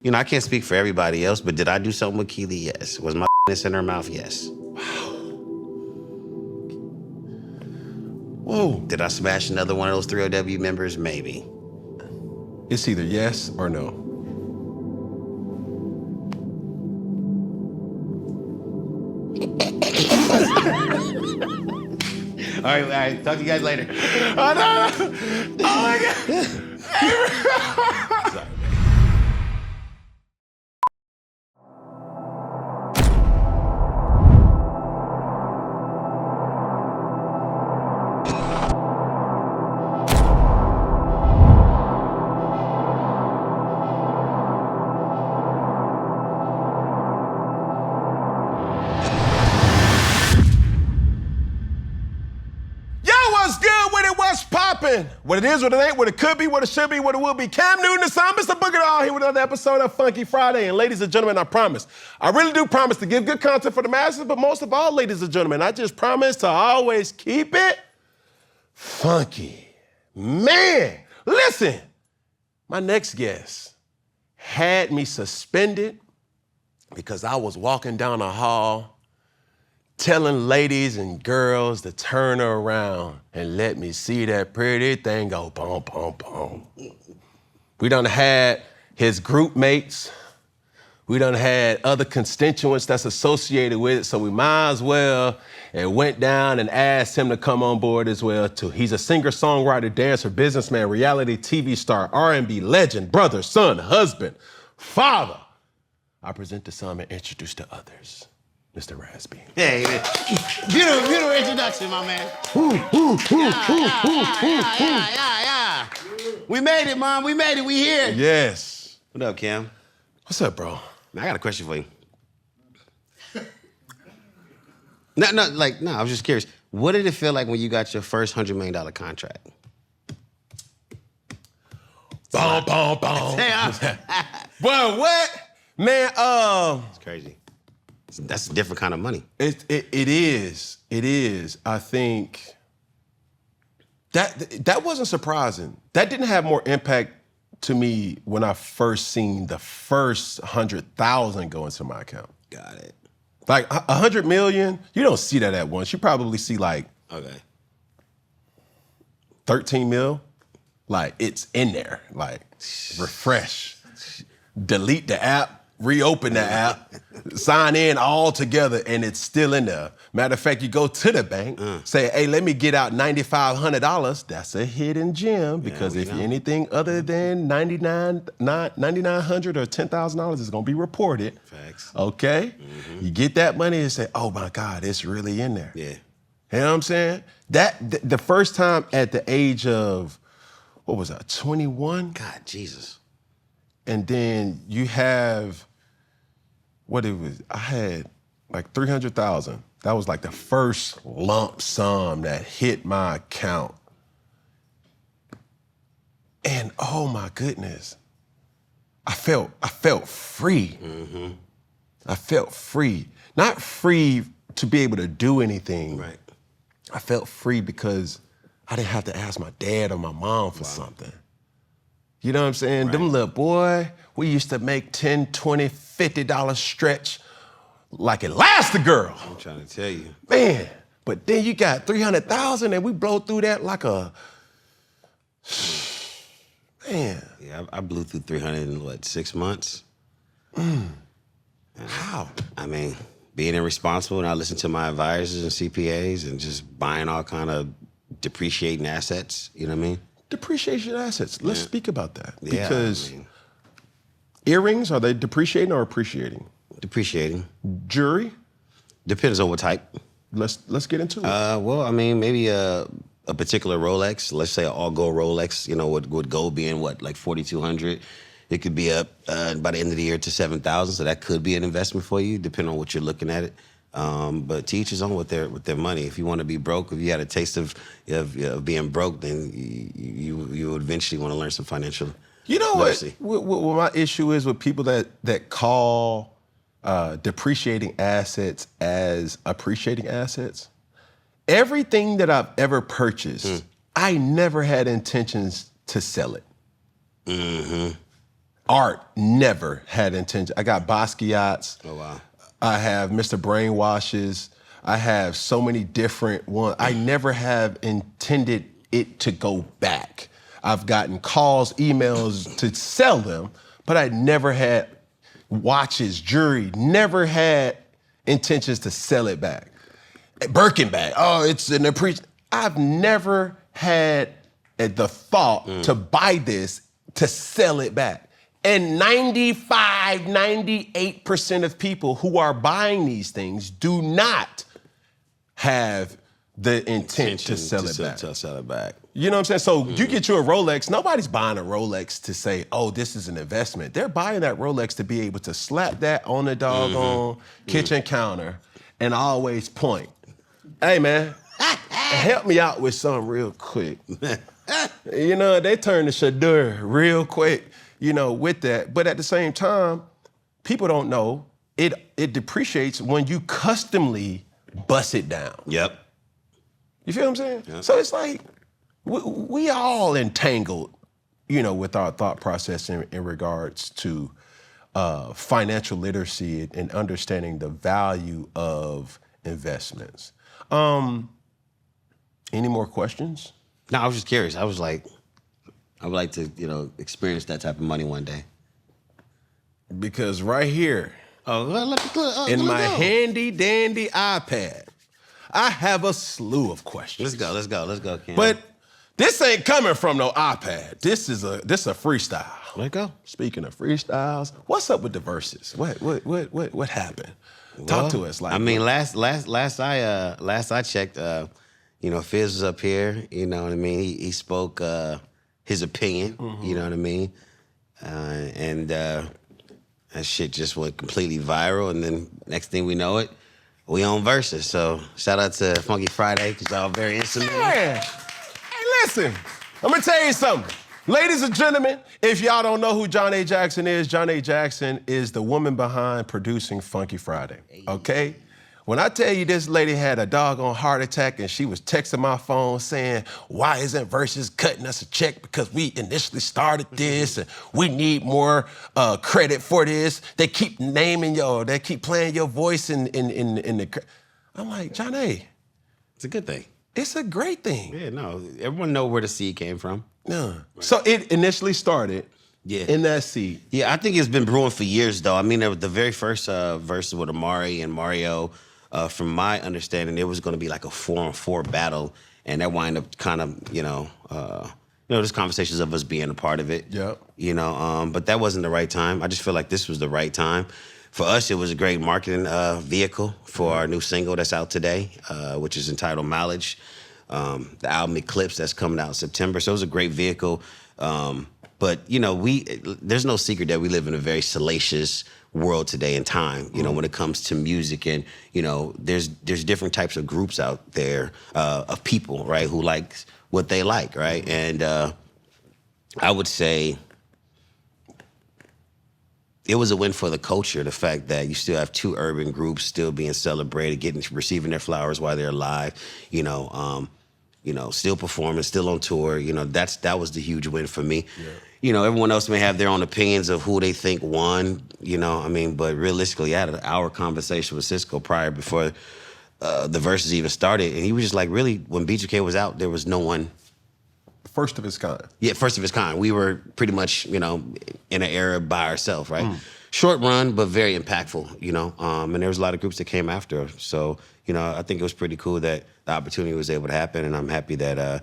You know, I can't speak for everybody else, but did I do something with Keely? Yes. Was my in her mouth? Yes. Whoa. Did I smash another one of those 3OW members? Maybe. It's either yes or no. All right. Talk to you guys later. Oh, no. Oh, my God. Sorry. What it is, what it ain't, what it could be, what it should be, what it will be. Cam Newton and Sam, Mr. Booger All here with another episode of Funky Friday. And ladies and gentlemen, I promise, I really do promise to give good content for the masses, but most of all, ladies and gentlemen, I just promise to always keep it funky. Man, listen, my next guest had me suspended because I was walking down a hall telling ladies and girls to turn around and let me see that pretty thing go boom, boom, boom. We done had his group mates. We done had other constituents that's associated with it, so we might as well and went down and asked him to come on board as well too. He's a singer, songwriter, dancer, businessman, reality TV star, R&B legend, brother, son, husband, father. I present to some and introduce to others. Mr. Raz B. Hey, beautiful introduction, my man. Yeah. We made it, Mom. We made it. We here. Yes. What up, Cam? What's up, bro? I got a question for you. I was just curious. What did it feel like when you got your first $100 million contract? Boom, boom, boom. Well, what? Man, It's crazy. That's a different kind of money. It is. It is. I think that wasn't surprising. That didn't have more impact to me when I first seen the first 100,000 go into my account. Got it. Like 100 million, you don't see that at once. You probably see like 13 mil. Like it's in there. Like refresh, delete the app. Reopen the app, sign in all together, and it's still in there. Matter of fact, you go to the bank, say, hey, let me get out $9,500. That's a hidden gem because if anything other than $9,900 or $10,000 is gonna be reported. Facts. Okay? Mm-hmm. You get that money and say, oh my God, it's really in there. Yeah. You know what I'm saying? The first time at the age of, what was that, 21? God, Jesus. And then you have, I had like 300,000. That was like the first lump sum that hit my account. And oh my goodness, I felt free. Mm-hmm. I felt free. Not free to be able to do anything. Right. I felt free because I didn't have to ask my dad or my mom for something. You know what I'm saying? Right. Them little boy, we used to make $10, $20, $50 stretch like it lasts a girl. I'm trying to tell you. Man, but then you got 300,000 and we blow through that like a, man. Yeah, I blew through 300 in 6 months? How? I mean, being irresponsible, and I listened to my advisors and CPAs and just buying all kind of depreciating assets, you know what I mean? Depreciation assets. Let's speak about that. Yeah, because earrings, are they depreciating or appreciating? Depreciating. Jewelry? Depends on what type. Let's get into it. Well, I mean, maybe a particular Rolex, let's say an all-gold Rolex, you know, with gold being what, like 4,200. It could be up by the end of the year to 7,000, so that could be an investment for you, depending on what you're looking at it. But to each his own with their money. If you want to be broke, if you had a taste of being broke, then you would eventually want to learn some financial literacy. What my issue is with people that call depreciating assets as appreciating assets. Everything that I've ever purchased, I never had intentions to sell it. Mm-hmm. art never had intention. I got Basquiat's. Oh, wow. I have Mr. Brainwashes. I have so many different ones. I never have intended it to go back. I've gotten calls, emails to sell them, but I never had watches, jewelry, never had intentions to sell it back. Birkin bag, oh, it's an appreciation. I've never had the thought to buy this to sell it back. And 95, 98% of people who are buying these things do not have the intent to sell it back. To sell it back. You know what I'm saying? So you get you a Rolex, nobody's buying a Rolex to say, oh, this is an investment. They're buying that Rolex to be able to slap that on the doggone kitchen counter and always point. Hey, man, help me out with something real quick. You know, they turn the shadur real quick, you know, with that. But at the same time, people don't know it depreciates when you customly bust it down. Yep. You feel what I'm saying? Yep. So it's like, we all entangled, you know, with our thought process in regards to financial literacy and understanding the value of investments. Any more questions? No, I was just curious. I was like, I would like to, you know, experience that type of money one day. Because right here, Oh, in my handy dandy iPad, I have a slew of questions. Let's go, Cam. But this ain't coming from no iPad. This is a freestyle. Let's go. Speaking of freestyles, what's up with the verses? What happened? Talk to us. Like, I mean, last I checked, you know, Fizz was up here. You know what I mean? He spoke his opinion. You know what I mean? And that shit just went completely viral. And then next thing we know it, we on Versus. So shout out to Funky Friday because y'all very instrumental. yeah. Hey, listen, I'm gonna tell you something. Ladies and gentlemen, if y'all don't know who John A. Jackson is, John A. Jackson is the woman behind producing Funky Friday, okay? When I tell you this lady had a doggone heart attack and she was texting my phone saying, why isn't Versus cutting us a check because we initially started this and we need more credit for this. They keep they keep playing your voice in the... I'm like, John A. It's a good thing. It's a great thing. Yeah, no, everyone know where the seed came from. Yeah. Right. So it initially started in that seed. Yeah, I think it's been brewing for years, though. I mean, the very first verses with Omari and Mario, from my understanding, it was going to be like a 4-on-4 battle, and that wound up kind of, there's conversations of us being a part of it. Yeah. You know, but that wasn't the right time. I just feel like this was the right time. For us, it was a great marketing vehicle for our new single that's out today, which is entitled Mileage. The album Eclipse that's coming out in September. So it was a great vehicle. But, you know, there's no secret that we live in a very salacious world today and time, you know, when it comes to music. And, you know, there's different types of groups out there of people, right, who like what they like, right? And I would say it was a win for the culture, the fact that you still have two urban groups still being celebrated, receiving their flowers while they're alive, still performing, still on tour. You know, that was the huge win for me. Yeah. You know, everyone else may have their own opinions of who they think won, you know, I mean, but realistically, I had an hour conversation with Cisco before the verses even started, and he was just like, really, when B2K was out, there was no one. First of its kind. Yeah, first of its kind. We were pretty much, you know, in an era by ourselves, right? Short run, but very impactful, you know. And there was a lot of groups that came after. So, you know, I think it was pretty cool that the opportunity was able to happen. And I'm happy that,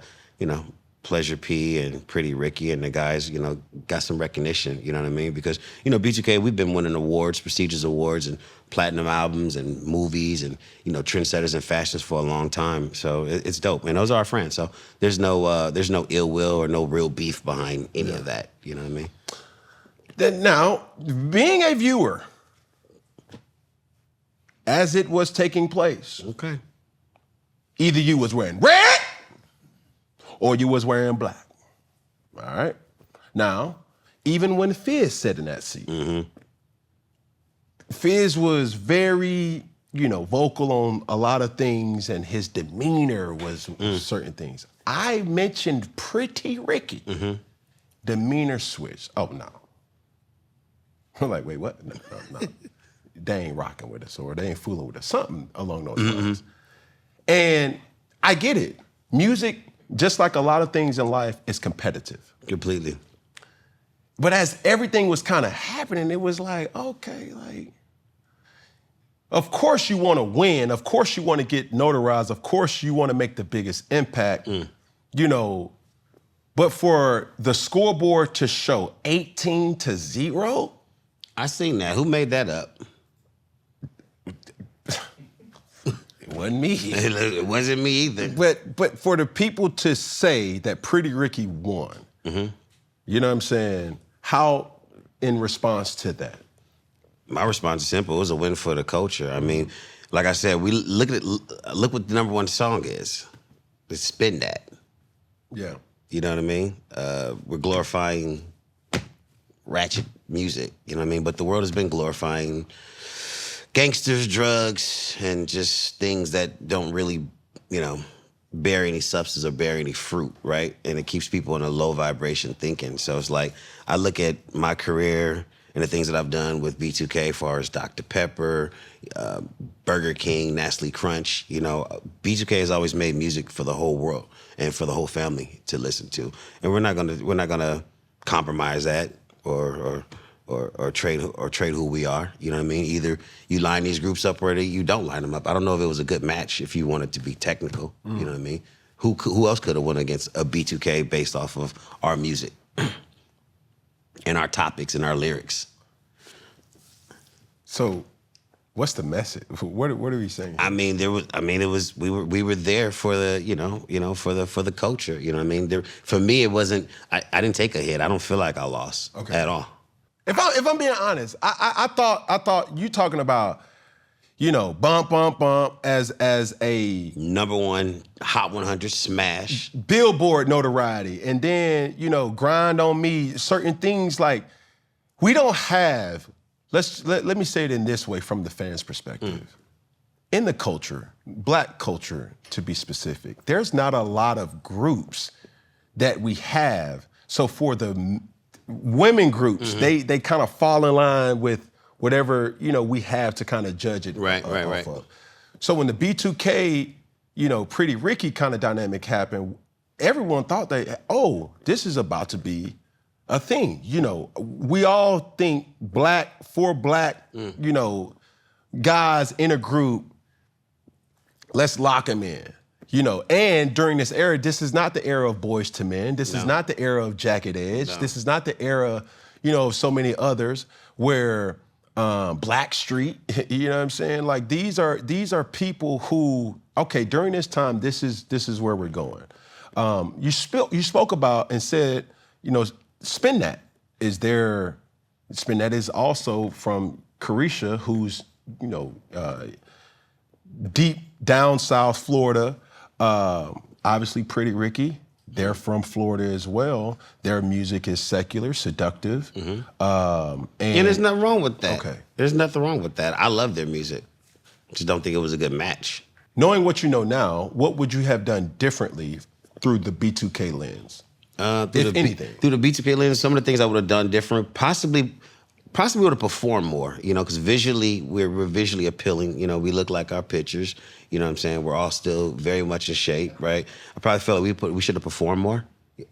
Pleasure P and Pretty Ricky and the guys, you know, got some recognition, you know what I mean? Because, you know, B2K, we've been winning awards, prestigious awards and platinum albums and movies and, you know, trendsetters and fashions for a long time. So it's dope. And those are our friends. So there's no ill will or no real beef behind any of that. You know what I mean? Then now, being a viewer, as it was taking place, okay, either you was wearing red or you was wearing black. All right? Now, even when Fizz sat in that seat, Fizz was very, you know, vocal on a lot of things, and his demeanor was certain things. I mentioned Pretty Ricky. Demeanor switch. Oh, no. I'm like, wait, what? No. They ain't rocking with us, or they ain't fooling with us. Something along those lines. And I get it. Music, just like a lot of things in life, is competitive. Completely. But as everything was kind of happening, it was like, okay, like, of course you want to win. Of course you want to get notarized. Of course you want to make the biggest impact, you know. But for the scoreboard to show 18-0, I seen that. Who made that up? it wasn't me. It wasn't me either. But for the people to say that Pretty Ricky won, you know what I'm saying? How in response to that? My response is simple. It was a win for the culture. I mean, like I said, we look what the #1 song is. It's Spin That. Yeah. You know what I mean? We're glorifying ratchet music, you know what I mean? But the world has been glorifying gangsters, drugs, and just things that don't really, you know, bear any substance or bear any fruit, right? And it keeps people in a low vibration thinking. So it's like, I look at my career and the things that I've done with B2K as far as Dr. Pepper, Burger King, Nestle Crunch. You know, B2K has always made music for the whole world and for the whole family to listen to. And we're not gonna compromise that or trade who we are. You know what I mean? Either you line these groups up or you don't line them up. I don't know if it was a good match if you wanted to be technical. You know what I mean? Who else could have won against a B2K based off of our music? And our topics and our lyrics. So, what's the message? What are we saying? I mean, we were there for the, for the culture. You know what I mean? For me, it wasn't. I didn't take a hit. I don't feel like I lost at all. If I'm being honest, I thought you talking about, you know, bump as a #1 Hot 100 smash, Billboard notoriety, and then, you know, Grind on Me, certain things like we don't have. Let me say it in this way from the fans' perspective. In the culture, Black culture to be specific, there's not a lot of groups that we have. So for the women groups, they kind of fall in line with whatever, you know, we have to kind of judge it right. of. So when the B2K, you know, Pretty Ricky kind of dynamic happened, everyone thought that, oh, this is about to be a thing. You know, we all think black, you know, guys in a group, let's lock them in. You know, and during this era, this is not the era of Boys to Men. This is not the era of Jagged Edge. No. This is not the era, you know, of so many others where Black Street, you know what I'm saying? Like these are people who, okay, during this time, this is where we're going. You spoke about and said, you know, Spin That Spin That is also from Carisha, who's, you know, deep down South Florida. Obviously Pretty Ricky, they're from Florida as well. Their music is secular, seductive. And there's nothing wrong with that. Okay. There's nothing wrong with that. I love their music. Just don't think it was a good match. Knowing what you know now, what would you have done differently through the B2K lens? If anything. Through the B2K lens, some of the things I would have done different, possibly would have performed more, you know, because visually, we're visually appealing. You know, we look like our pictures. You know what I'm saying? We're all still very much in shape, right? I probably felt like we should have performed more,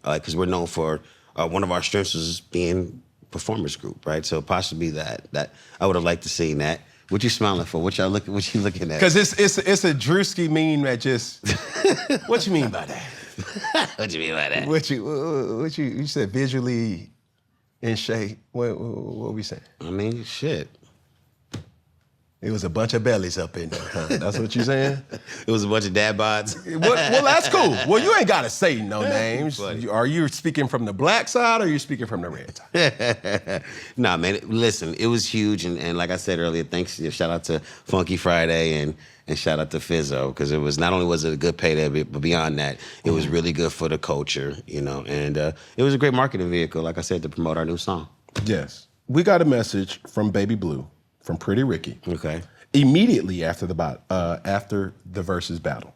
because we're known for, one of our strengths was being performance group, right? So possibly that I would have liked to see that. What you smiling for? What you looking at? Because it's a Drewski meme that just, what you mean by that? What you mean by that? What you said visually in shape. What we saying? I mean, shit. It was a bunch of bellies up in there, huh? That's what you saying? It was a bunch of dad bods. Well, that's cool. Well, you ain't got to say no names. Are you speaking from the black side or are you speaking from the red side? Nah, man, listen, it was huge. And like I said earlier, thanks, shout out to Funky Friday and shout out to Fizzo, because it was, not only was it a good payday, but beyond that, it was really good for the culture, you know, and it was a great marketing vehicle, like I said, to promote our new song. Yes. We got a message from Baby Blue, from Pretty Ricky. Okay. Immediately after the Verzuz battle.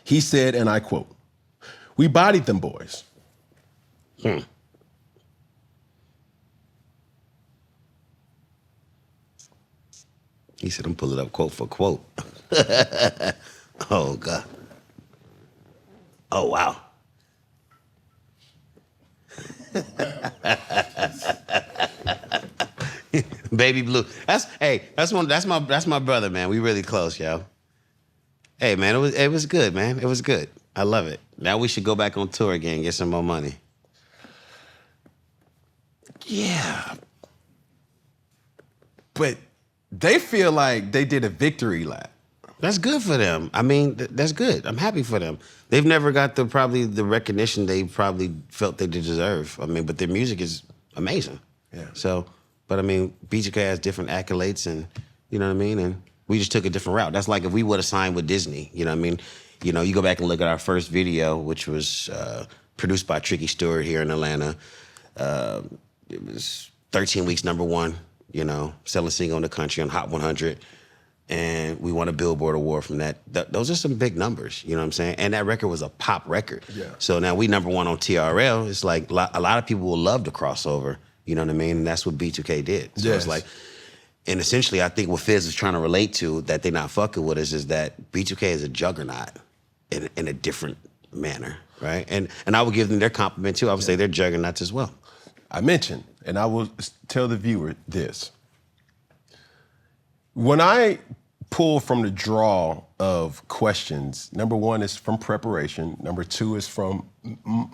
He said, and I quote, "We bodied them boys." He said, I'm pulling up quote for quote. Oh, God. Oh, wow. Baby Blue. That's my brother, man. We really close, yo. Hey, man, it was good, man. It was good. I love it. Now we should go back on tour again and get some more money. Yeah. But they feel like they did a victory lap. That's good for them. I mean, that's good. I'm happy for them. They've never got probably the recognition they probably felt they deserve. I mean, but their music is amazing. Yeah. So, but I mean, B2K has different accolades, and you know what I mean. And we just took a different route. That's like if we would have signed with Disney. You know what I mean? You know, you go back and look at our first video, which was produced by Tricky Stewart here in Atlanta. It was 13 weeks #1. You know, selling single in the country on Hot 100. And we won a Billboard Award from that. Those are some big numbers, you know what I'm saying? And that record was a pop record. Yeah. So now we #1 on TRL. It's like a lot of people will love the crossover, you know what I mean? And that's what B2K did. So Yes. it's like, and essentially I think what Fizz is trying to relate to that they're not fucking with us is that B2K is a juggernaut in a different manner, right? And I would give them their compliment too. I would say they're juggernauts as well. I mentioned, and I will tell the viewer this. When I pull from the draw of questions, #1 is from preparation. #2 is from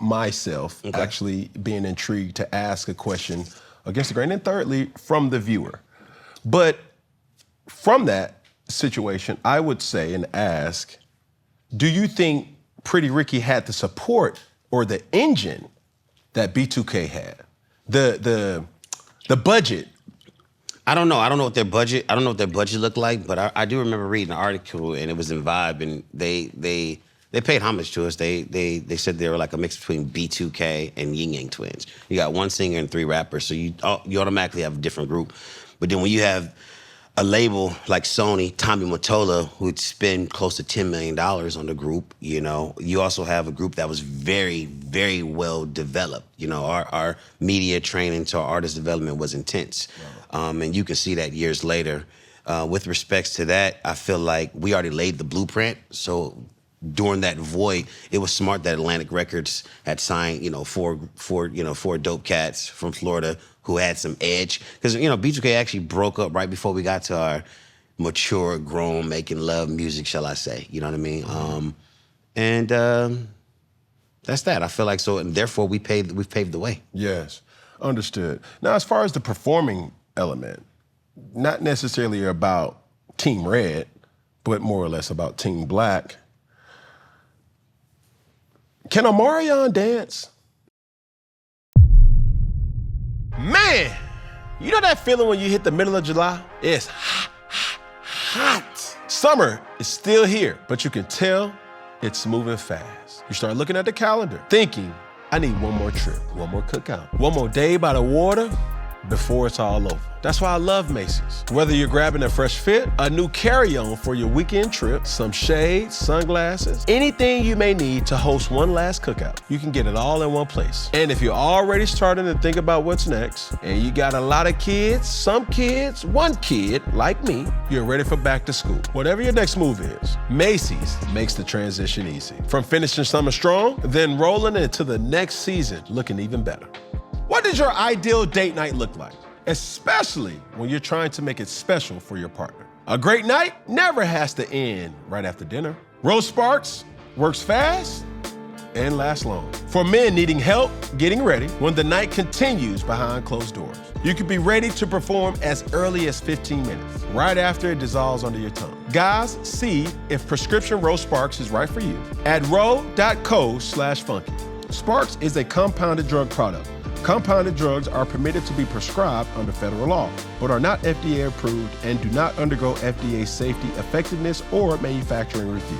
myself, actually being intrigued to ask a question against the grain. And thirdly, from the viewer. But from that situation, I would say and ask, do you think Pretty Ricky had the support or the engine that B2K had? The budget. I don't know. I don't know what their budget looked like, but I do remember reading an article, and it was in Vibe, and they paid homage to us. They said they were like a mix between B2K and Yin Yang Twins. You got one singer and 3 rappers, so you automatically have a different group. But then when you have a label like Sony, Tommy Mottola, who'd spend close to $10 million on the group, you know, you also have a group that was very, very well developed. You know, our media training to our artist development was intense. Wow. And you can see that years later. With respects to that, I feel like we already laid the blueprint. So during that void, it was smart that Atlantic Records had signed, you know, four dope cats from Florida who had some edge. Because, you know, B2K actually broke up right before we got to our mature, grown, making love music, shall I say. You know what I mean? That's that. I feel like so, and therefore we've paved the way. Yes, understood. Now, as far as the performing element, not necessarily about Team Red, but more or less about Team Black. Can Omarion dance? Man, you know that feeling when you hit the middle of July? It's hot, hot, hot. Summer is still here, but you can tell it's moving fast. You start looking at the calendar, thinking, I need one more trip, one more cookout, one more day by the water before it's all over. That's why I love Macy's. Whether you're grabbing a fresh fit, a new carry-on for your weekend trip, some shades, sunglasses, anything you may need to host one last cookout, you can get it all in one place. And if you're already starting to think about what's next, and you got a lot of kids, some kids, one kid, like me, you're ready for back to school. Whatever your next move is, Macy's makes the transition easy. From finishing summer strong, then rolling into the next season looking even better. What does your ideal date night look like? Especially when you're trying to make it special for your partner. A great night never has to end right after dinner. Rose Sparks works fast and lasts long. For men needing help getting ready when the night continues behind closed doors. You can be ready to perform as early as 15 minutes, right after it dissolves under your tongue. Guys, see if prescription Rose Sparks is right for you at ro.co/funky. Sparks is a compounded drug product. Compounded drugs are permitted to be prescribed under federal law, but are not FDA approved and do not undergo FDA safety, effectiveness, or manufacturing review.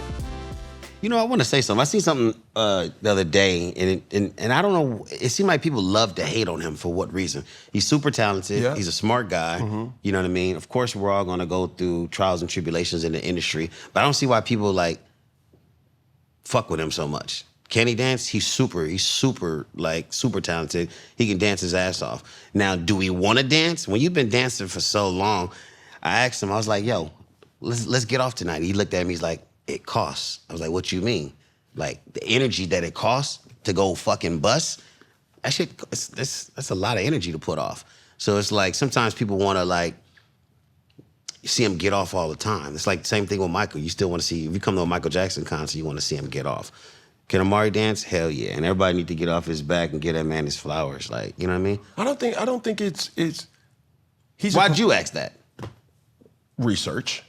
You know, I want to say something. I seen something the other day, and I don't know, it seemed like people love to hate on him for what reason. He's super talented. Yeah. He's a smart guy. Mm-hmm. You know what I mean? Of course, we're all going to go through trials and tribulations in the industry, but I don't see why people, like, fuck with him so much. Can he dance? He's super talented. He can dance his ass off. Now, do we want to dance? When you've been dancing for so long, I asked him, I was like, yo, let's get off tonight. He looked at me, he's like, it costs. I was like, what you mean? Like, the energy that it costs to go fucking bust, that shit, that's a lot of energy to put off. So it's like, sometimes people want to, like, you see him get off all the time. It's like the same thing with Michael. You still want to see, if you come to a Michael Jackson concert, you want to see him get off. Can Omari dance? Hell yeah. And everybody need to get off his back and get that man his flowers. Like, you know what I mean? I don't think it's he's Why'd you ask that? Research.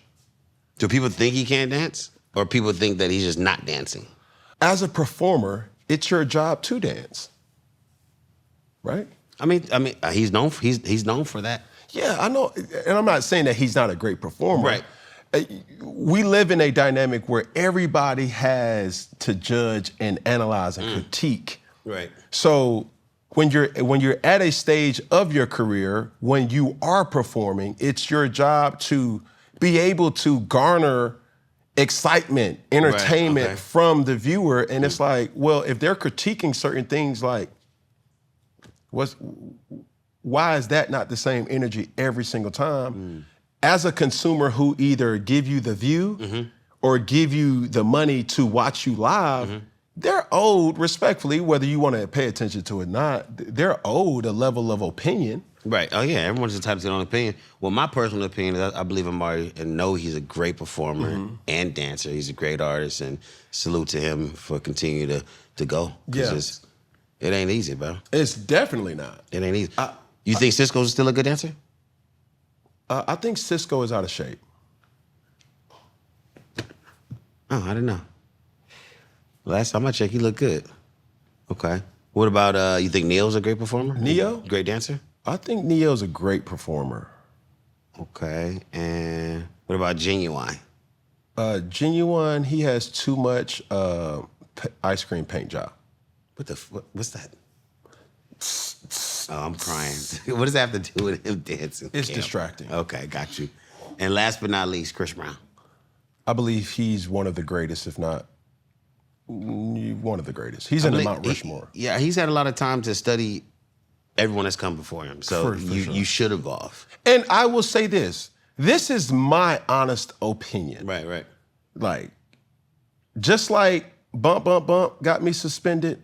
Do people think he can't dance? Or people think that he's just not dancing? As a performer, it's your job to dance. Right? I mean, he's known for that. Yeah, I know, and I'm not saying that he's not a great performer. Right. We live in a dynamic where everybody has to judge and analyze and critique. Right. So when you're at a stage of your career, when you are performing, it's your job to be able to garner excitement, entertainment from the viewer. And it's like, well, if they're critiquing certain things, like, why is that not the same energy every single time? As a consumer who either give you the view or give you the money to watch you live, they're owed, respectfully, whether you want to pay attention to it or not, they're owed a level of opinion. Right. Oh, yeah. Everyone's entitled to their own opinion. Well, my personal opinion is I believe Omari and know he's a great performer and dancer. He's a great artist, and salute to him for continuing to go. Yes. It ain't easy, bro. It's definitely not. It ain't easy. You think Cisco's still a good dancer? I think Cisco is out of shape. Oh, I didn't know. Last time I checked, he looked good. Okay. What about, you think Neo's a great performer? Neo? Great dancer? I think Neo's a great performer. Okay. And what about Genuine? Genuine, he has too much ice cream paint job. What's that? Oh, I'm crying. What does that have to do with him dancing? It's distracting. Okay, got you. And last but not least, Chris Brown. I believe he's one of the greatest, if not one of the greatest. He's in the Mount Rushmore. He's had a lot of time to study everyone that's come before him. So For sure. you should evolve. And I will say this. This is my honest opinion. Right. Like, just like Bump Bump Bump got me suspended,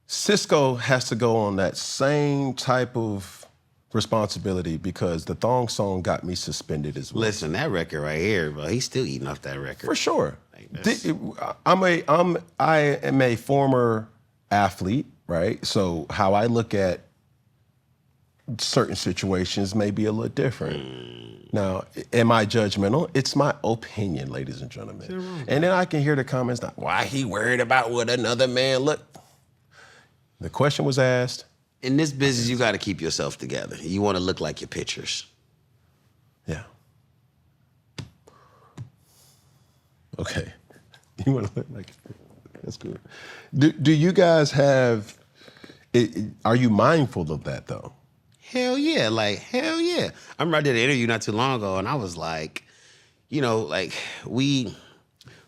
Cisco has to go on that same type of responsibility because the thong song got me suspended as well. Listen, that record right here, bro, he's still eating off that record. For sure. Like I am a former athlete, right? So how I look at certain situations may be a little different. Now, am I judgmental? It's my opinion, ladies and gentlemen. And then I can hear the comments, like, why he worried about what another man look? The question was asked. In this business, you got to keep yourself together. You want to look like your pictures. Yeah. Okay. You want to look like, that's good. Do you guys have, are you mindful of that though? Hell yeah, hell yeah. I remember I did an interview not too long ago, and I was like, you know, like, we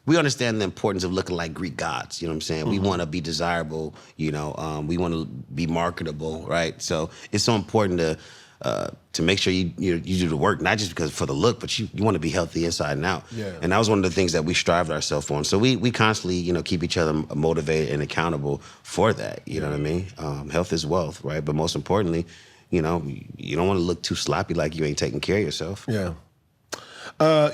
understand the importance of looking like Greek gods, you know what I'm saying? We want to be desirable, you know, we want to be marketable, right? So it's so important to make sure you do the work, not just because for the look, but you want to be healthy inside and out. Yeah. And that was one of the things that we strived ourselves on. So we constantly, you know, keep each other motivated and accountable for that, you know what I mean? Health is wealth, right? But most importantly, you know, you don't want to look too sloppy like you ain't taking care of yourself. Yeah.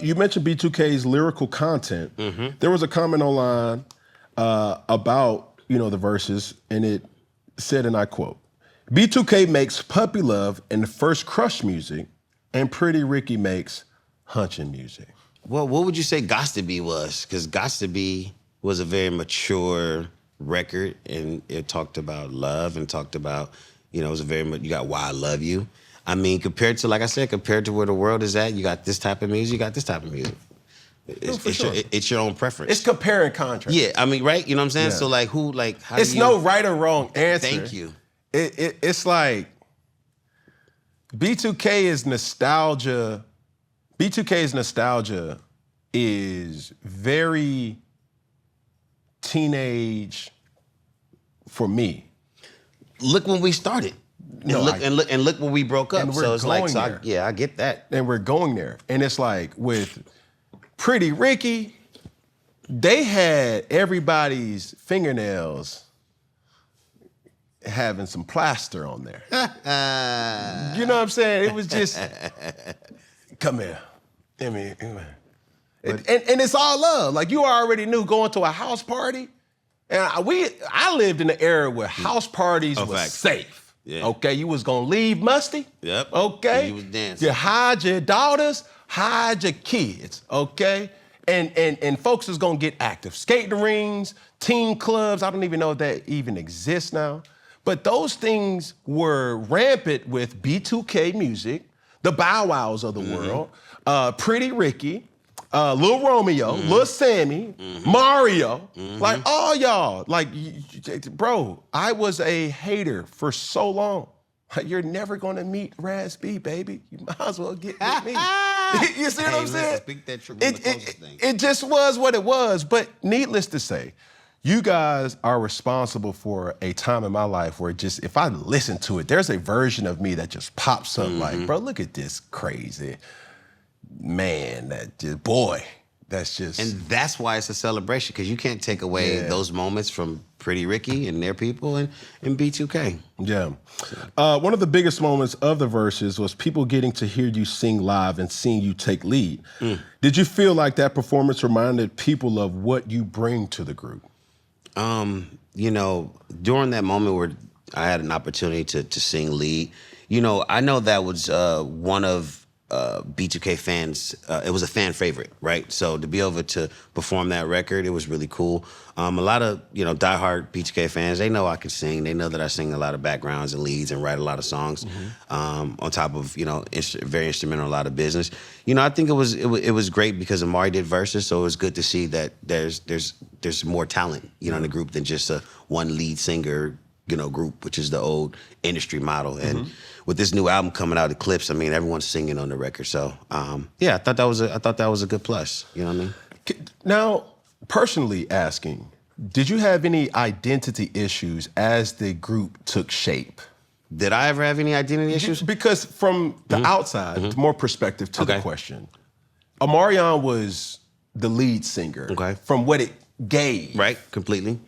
You mentioned B2K's lyrical content. There was a comment online about, you know, the verses, and it said, and I quote, B2K makes puppy love and first crush music, and Pretty Ricky makes hunching music. Well, what would you say Gots to Be was? Because Gots to Be was a very mature record, and it talked about love and talked about, you know, it was a very much, you got Why I Love You. I mean, compared to, like I said, compared to where the world is at, you got this type of music, you got this type of music. It's your own preference. It's compare and contrast. Yeah, I mean, right? You know what I'm saying? Yeah. So, like, how it's do you... no right or wrong answer. Thank you. It's like, B2K's nostalgia is very teenage for me. Look when we started. And look where we broke up. So it's like, I get that. And we're going there. And it's like with Pretty Ricky, they had everybody's fingernails having some plaster on there. You know what I'm saying? It was just, come here. I mean, and it's all love. Like, you already knew going to a house party. And I lived in the era where house parties was safe. Yeah. Okay, you was gonna leave musty. Yep. Okay. You was dancing. You hide your daughters, hide your kids. Okay. And folks is gonna get active. Skating rings, teen clubs. I don't even know if that even exists now. But those things were rampant with B2K music, the Bow Wows of the world, Pretty Ricky, Lil Romeo, Lil Sammy, Mario, like all y'all. Like, bro, I was a hater for so long. Like, you're never gonna meet Raz B, baby. You might as well get with me. You see what I'm saying? It just was what it was. But needless to say, you guys are responsible for a time in my life where just, if I listen to it, there's a version of me that just pops up like, bro, look at this crazy man, that's just. And that's why it's a celebration, because you can't take away those moments from Pretty Ricky and their people and B2K. Yeah. One of the biggest moments of the Verzuz was people getting to hear you sing live and seeing you take lead. Did you feel like that performance reminded people of what you bring to the group? You know, during that moment where I had an opportunity to sing lead, you know, I know that was one of B2K fans, it was a fan favorite, right? So to be able to perform that record, it was really cool. A lot of, you know, diehard B2K fans, they know I can sing. They know that I sing a lot of backgrounds and leads and write a lot of songs, on top of, you know, very instrumental, a lot of business. You know, I think it was great because Omari did verses, so it was good to see that there's more talent, you know, in the group than just a one lead singer, you know, group, which is the old industry model. And with this new album coming out, Eclipse, I mean, everyone's singing on the record. So, yeah, I thought that was a good plus. You know what I mean? Now, personally asking, did you have any identity issues as the group took shape? Did I ever have any identity issues? Because from the outside, more perspective to the question, Omarion was the lead singer from what it gave. Right, completely.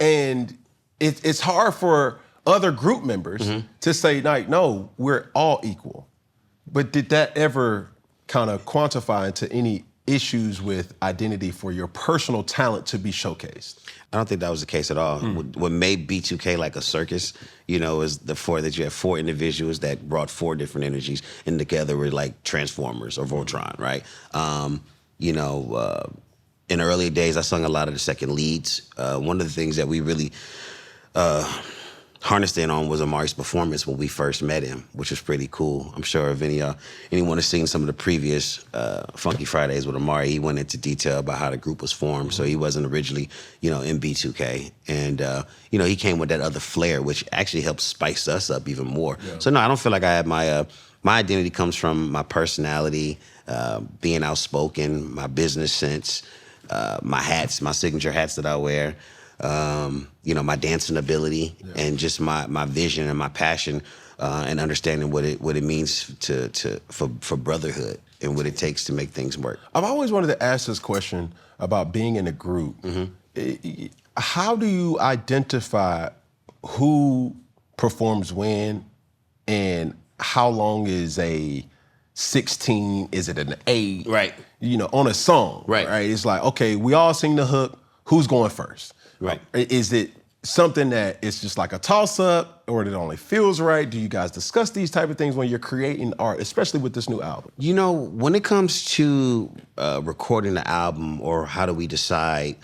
And it's hard for other group members to say, like, no, we're all equal. But did that ever kind of quantify into any issues with identity for your personal talent to be showcased? I don't think that was the case at all. What made B2K like a circus, you know, is that you have four individuals that brought four different energies, and together were like Transformers or Voltron, right? You know, in the early days, I sung a lot of the second leads. One of the things that we really harnessed in on was Omari's performance when we first met him, which was pretty cool. I'm sure if anyone has seen some of the previous Funky Fridays with Omari, he went into detail about how the group was formed. So he wasn't originally, you know, in B2K. And, you know, he came with that other flair, which actually helped spice us up even more. Yeah. So no, I don't feel like I had my identity comes from my personality, being outspoken, my business sense, my hats, my signature hats that I wear. You know, my dancing ability and just my vision and my passion and understanding what it means for brotherhood and what it takes to make things work. I've always wanted to ask this question about being in a group. How do you identify who performs when, and how long is a 16? Is it an 8? Right. You know, on a song. Right. It's like, okay, we all sing the hook. Who's going first? Right. Is it something that it's just like a toss-up, or it only feels right? Do you guys discuss these type of things when you're creating art, especially with this new album? You know, when it comes to recording the album, or how do we decide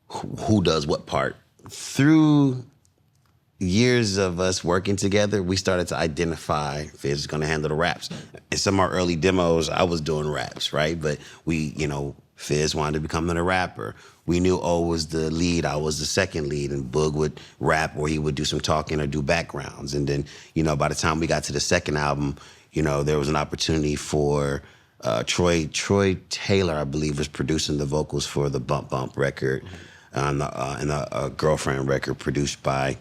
who does what part, through years of us working together, we started to identify Fizz is going to handle the raps. In some of our early demos, I was doing raps, right? But Fizz wanted to become a rapper. We knew O was the lead, I was the second lead, and Boog would rap, or he would do some talking or do backgrounds. And then, you know, by the time we got to the second album, you know, there was an opportunity for Troy Taylor, I believe, was producing the vocals for the Bump Bump record, and the Girlfriend record produced by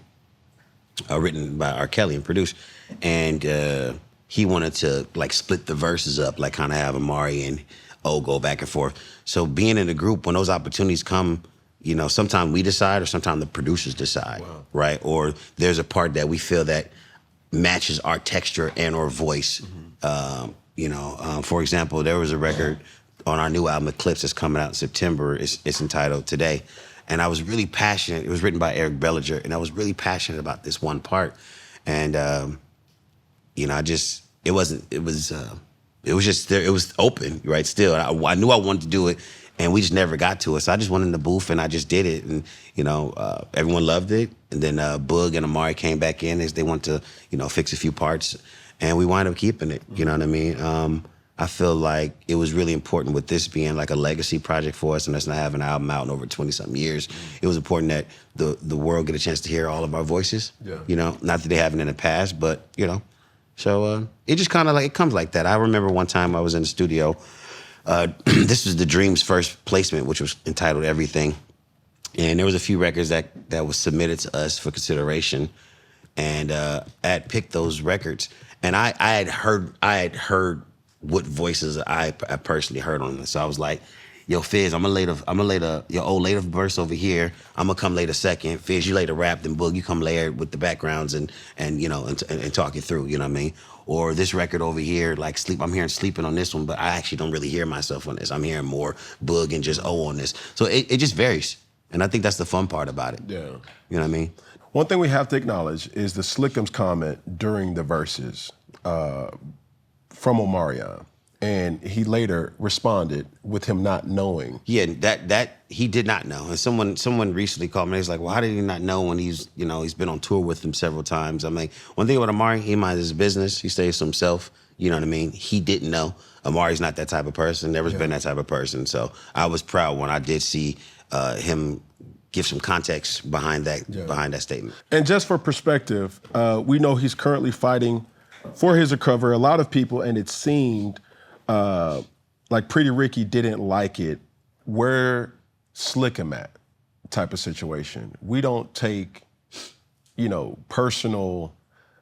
written by R. Kelly and produced, and he wanted to like split the verses up, like kind of have Amari and O go back and forth. So being in a group, when those opportunities come, you know, sometimes we decide or sometimes the producers decide, right? Or there's a part that we feel that matches our texture and or voice. For example, there was a record on our new album Eclipse that's coming out in September. It's entitled Today. And I was really passionate. It was written by Eric Bellinger, and I was really passionate about this one part. And it was open, right? Still, I knew I wanted to do it, and we just never got to it. So I just went in the booth and I just did it, and everyone loved it. And then Boog and Amari came back in as they want to, fix a few parts, and we wound up keeping it. You know what I mean? I feel like it was really important with this being like a legacy project for us and us not having an album out in over 20-something years. It was important that the world get a chance to hear all of our voices. Yeah. Not that they haven't in the past, but, So it just kind of like, it comes like that. I remember one time I was in the studio. This was The Dream's first placement, which was entitled Everything. And there was a few records that was submitted to us for consideration. And I had picked those records. And I had heard what voices I personally heard on them. So I was like, yo, Fizz, I'm gonna lay your old later verse over here. I'm gonna come later second. Fizz, you lay the rap, then Boog, you come later with the backgrounds and talk it through, you know what I mean? Or this record over here, like I'm hearing sleeping on this one, but I actually don't really hear myself on this. I'm hearing more Boog and just O on this. So it just varies. And I think that's the fun part about it. Yeah. You know what I mean? One thing we have to acknowledge is the Slickums comment during the verses from Omarion. And he later responded with him not knowing. Yeah, that he did not know. And someone recently called me. He's like, "Well, how did he not know when he's been on tour with him several times?" I'm like, one thing about Amari, he minds his business. He stays to himself. You know what I mean? He didn't know. Amari's not that type of person. Never's been that type of person. So I was proud when I did see him give some context behind that statement. And just for perspective, we know he's currently fighting for his recovery. A lot of people, and it seemed like Pretty Ricky didn't like it. Where Slickum at type of situation. We don't take, personal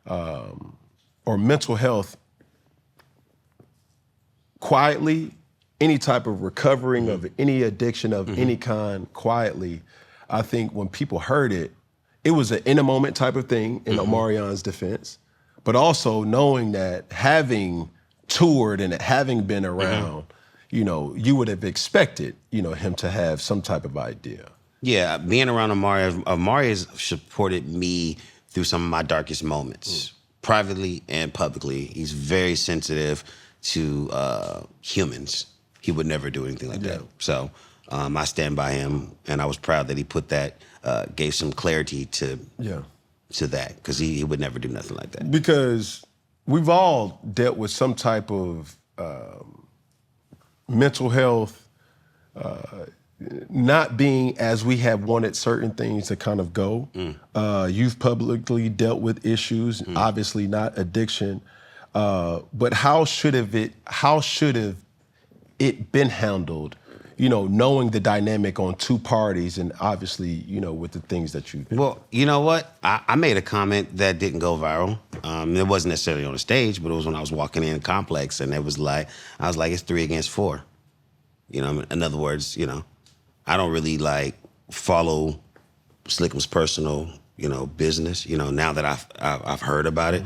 or mental health quietly. Any type of recovering of any addiction of any kind quietly. I think when people heard it, it was an in a moment type of thing in Omarion's defense, but also knowing that having toured and having been around, you would have expected, him to have some type of idea. Yeah, being around Amari has supported me through some of my darkest moments, privately and publicly. He's very sensitive to humans. He would never do anything like that. So I stand by him, and I was proud that he put that, gave some clarity to that, because he would never do nothing like that. Because we've all dealt with some type of mental health, not being as we have wanted certain things to kind of go. You've publicly dealt with issues, obviously not addiction, but how should have it been handled? Knowing the dynamic on two parties and obviously, with the things that you did. Well, you know what? I made a comment that didn't go viral. It wasn't necessarily on the stage, but it was when I was walking in Complex, and it was like, I was like, it's 3 against 4. In other words, I don't really follow Slickum's personal, business. Now that I've heard about it,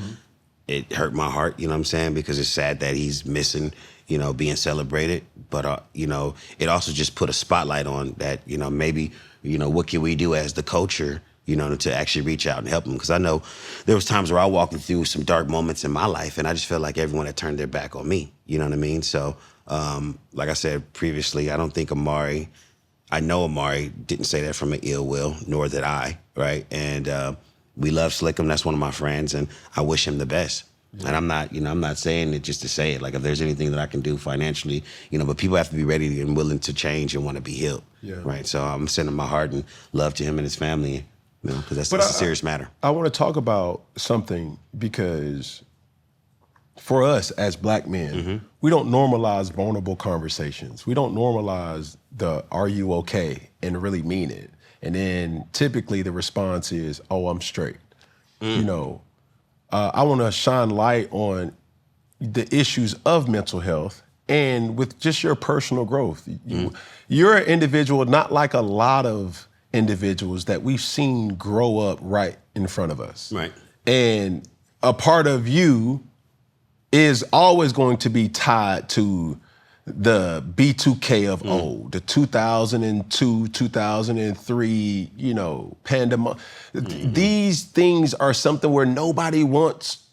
it hurt my heart, you know what I'm saying? Because it's sad that he's missing, being celebrated. But, it also just put a spotlight on that, maybe, what can we do as the culture, to actually reach out and help him? Because I know there was times where I walked through some dark moments in my life, and I just felt like everyone had turned their back on me, you know what I mean? So, like I said previously, I don't think I know Amari didn't say that from an ill will, nor did I, right? And we love Slickum, that's one of my friends, and I wish him the best. Yeah. And I'm not saying it just to say it. Like, if there's anything that I can do financially, but people have to be ready and willing to change and want to be healed, right? So I'm sending my heart and love to him and his family, because that's a serious matter. I want to talk about something, because for us as black men, we don't normalize vulnerable conversations. We don't normalize the "are you okay?" and really mean it. And then typically the response is, "Oh, I'm straight." you know, I want to shine light on the issues of mental health and with just your personal growth. You're an individual not like a lot of individuals that we've seen grow up right in front of us. Right. And a part of you is always going to be tied to the B2K of old, the 2002, 2003, you know, pandemic. These things are something where nobody wants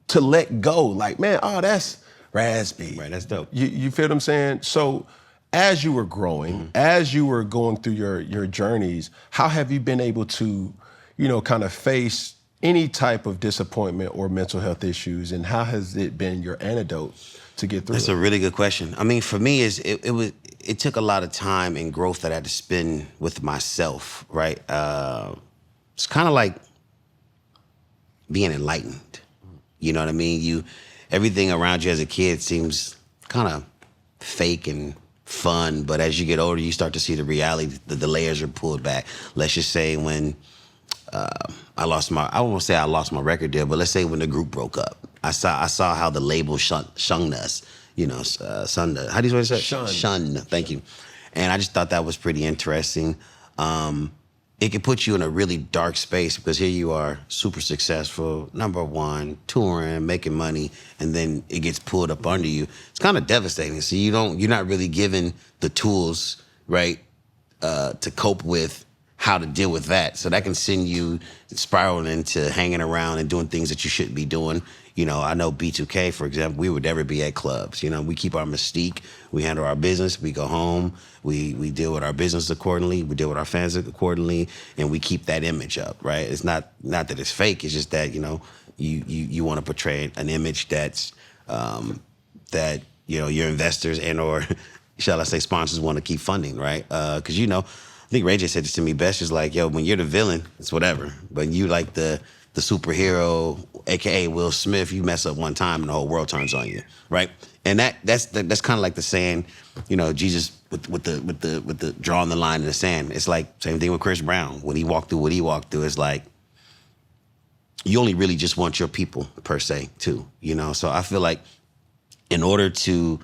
to let go. Like, man, oh, that's Raz B. Right, that's dope. You feel what I'm saying? So as you were growing, as you were going through your journeys, how have you been able to, you know, kind of face any type of disappointment or mental health issues, and how has it been your antidote to get through That's it? a really good question. I mean, for me, it took a lot of time and growth that I had to spend with myself, right? It's kind of like being enlightened. You know what I mean? Everything around you as a kid seems kind of fake and fun, but as you get older, you start to see the reality. The layers are pulled back. Let's just say when I won't say I lost my record deal, but let's say when the group broke up, I saw how the label shunned us, you know, how do you say it? Shun. Thank you. And I just thought that was pretty interesting. It can put you in a really dark space because here you are, super successful, #1, touring, making money, and then it gets pulled up under you. It's kind of devastating. So you're not really given the tools, right, to cope with how to deal with that. So that can send you spiraling into hanging around and doing things that you shouldn't be doing. You know, I know B2K, for example, we would never be at clubs. You know, we keep our mystique. We handle our business. We go home. We deal with our business accordingly. We deal with our fans accordingly, and we keep that image up, right? It's not that it's fake. It's just that, you know, you want to portray an image that's that, you know, your investors and or shall I say sponsors want to keep funding, right? Because, you know, I think Ray J said this to me best. Is like, yo, when you're the villain, it's whatever. But you like the superhero, aka Will Smith, you mess up one time and the whole world turns on you, right? And that's kind of like the saying, you know, Jesus with the drawing the line in the sand. It's like same thing with Chris Brown when he walked through what he walked through. It's like you only really just want your people per se too, you know. So I feel like in order to,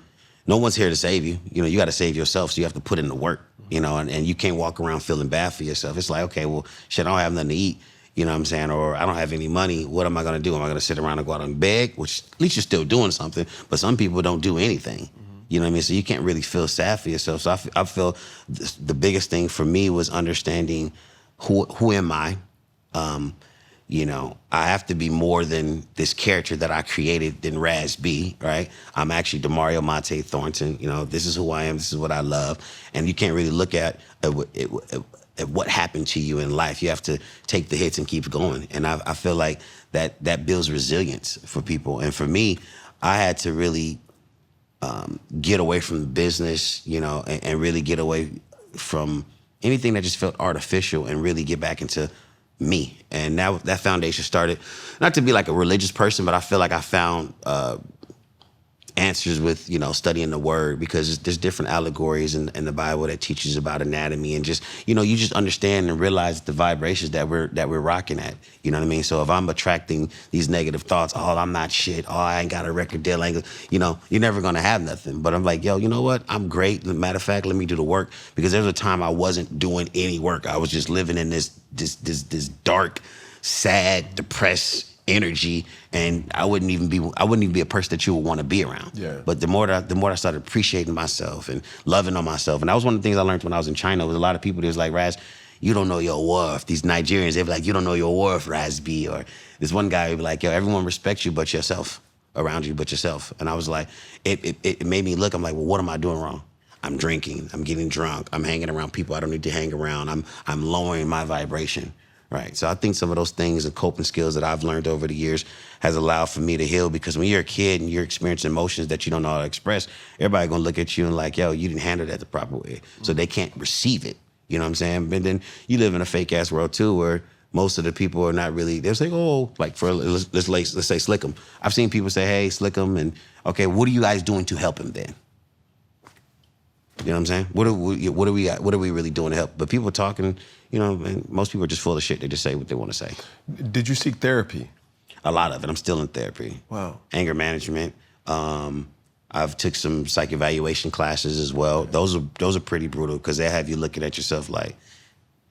no one's here to save you. You know, you got to save yourself. So you have to put in the work. You know, and you can't walk around feeling bad for yourself. It's like, okay, well, shit, I don't have nothing to eat, you know what I'm saying? Or I don't have any money. What am I going to do? Am I going to sit around and go out and beg? Which at least you're still doing something. But some people don't do anything. You know what I mean? So you can't really feel sad for yourself. So I feel the biggest thing for me was understanding who am I? You know, I have to be more than this character that I created than Raz B, right? I'm actually Demario Monte Thornton. You know, this is who I am. This is what I love. And you can't really look at what happened to you in life. You have to take the hits and keep going. And I feel like that builds resilience for people. And for me, I had to really get away from the business, you know, and really get away from anything that just felt artificial and really get back into me. And that foundation started, not to be like a religious person, but I feel like I found answers with, you know, studying the word, because there's different allegories in the Bible that teaches about anatomy, and just, you know, you just understand and realize the vibrations that we're rocking at. You know what I mean? So if I'm attracting these negative thoughts, oh, I'm not shit, oh, I ain't got a record deal, you know, you're never gonna have nothing. But I'm like, yo, you know what? I'm great. Matter of fact, let me do the work, because there was a time I wasn't doing any work. I was just living in this dark, sad, depressed energy, and I wouldn't even be a person that you would want to be around. Yeah. But the more I started appreciating myself and loving on myself, and that was one of the things I learned when I was in China. Was a lot of people that was like, Raz, you don't know your worth. These Nigerians, they'd be like, you don't know your worth, Raz B. Or this one guy would be like, yo, everyone respects you but yourself, around you but yourself. And I was like, it made me look. I'm like, well, what am I doing wrong? I'm drinking. I'm getting drunk. I'm hanging around people I don't need to hang around. I'm lowering my vibration. Right. So I think some of those things and coping skills that I've learned over the years has allowed for me to heal, because when you're a kid and you're experiencing emotions that you don't know how to express, everybody gonna look at you and like, yo, you didn't handle that the proper way. So they can't receive it. You know what I'm saying? But then you live in a fake ass world too, where most of the people are not really, they'll say, oh, like let's say Slick 'em. I've seen people say, hey, Slick 'em, and okay, what are you guys doing to help him then? You know what I'm saying? What are we really doing to help? But people talking, you know, and most people are just full of shit. They just say what they want to say. Did you seek therapy? A lot of it. I'm still in therapy. Wow. Anger management. I've took some psych evaluation classes as well. Those are pretty brutal because they have you looking at yourself like,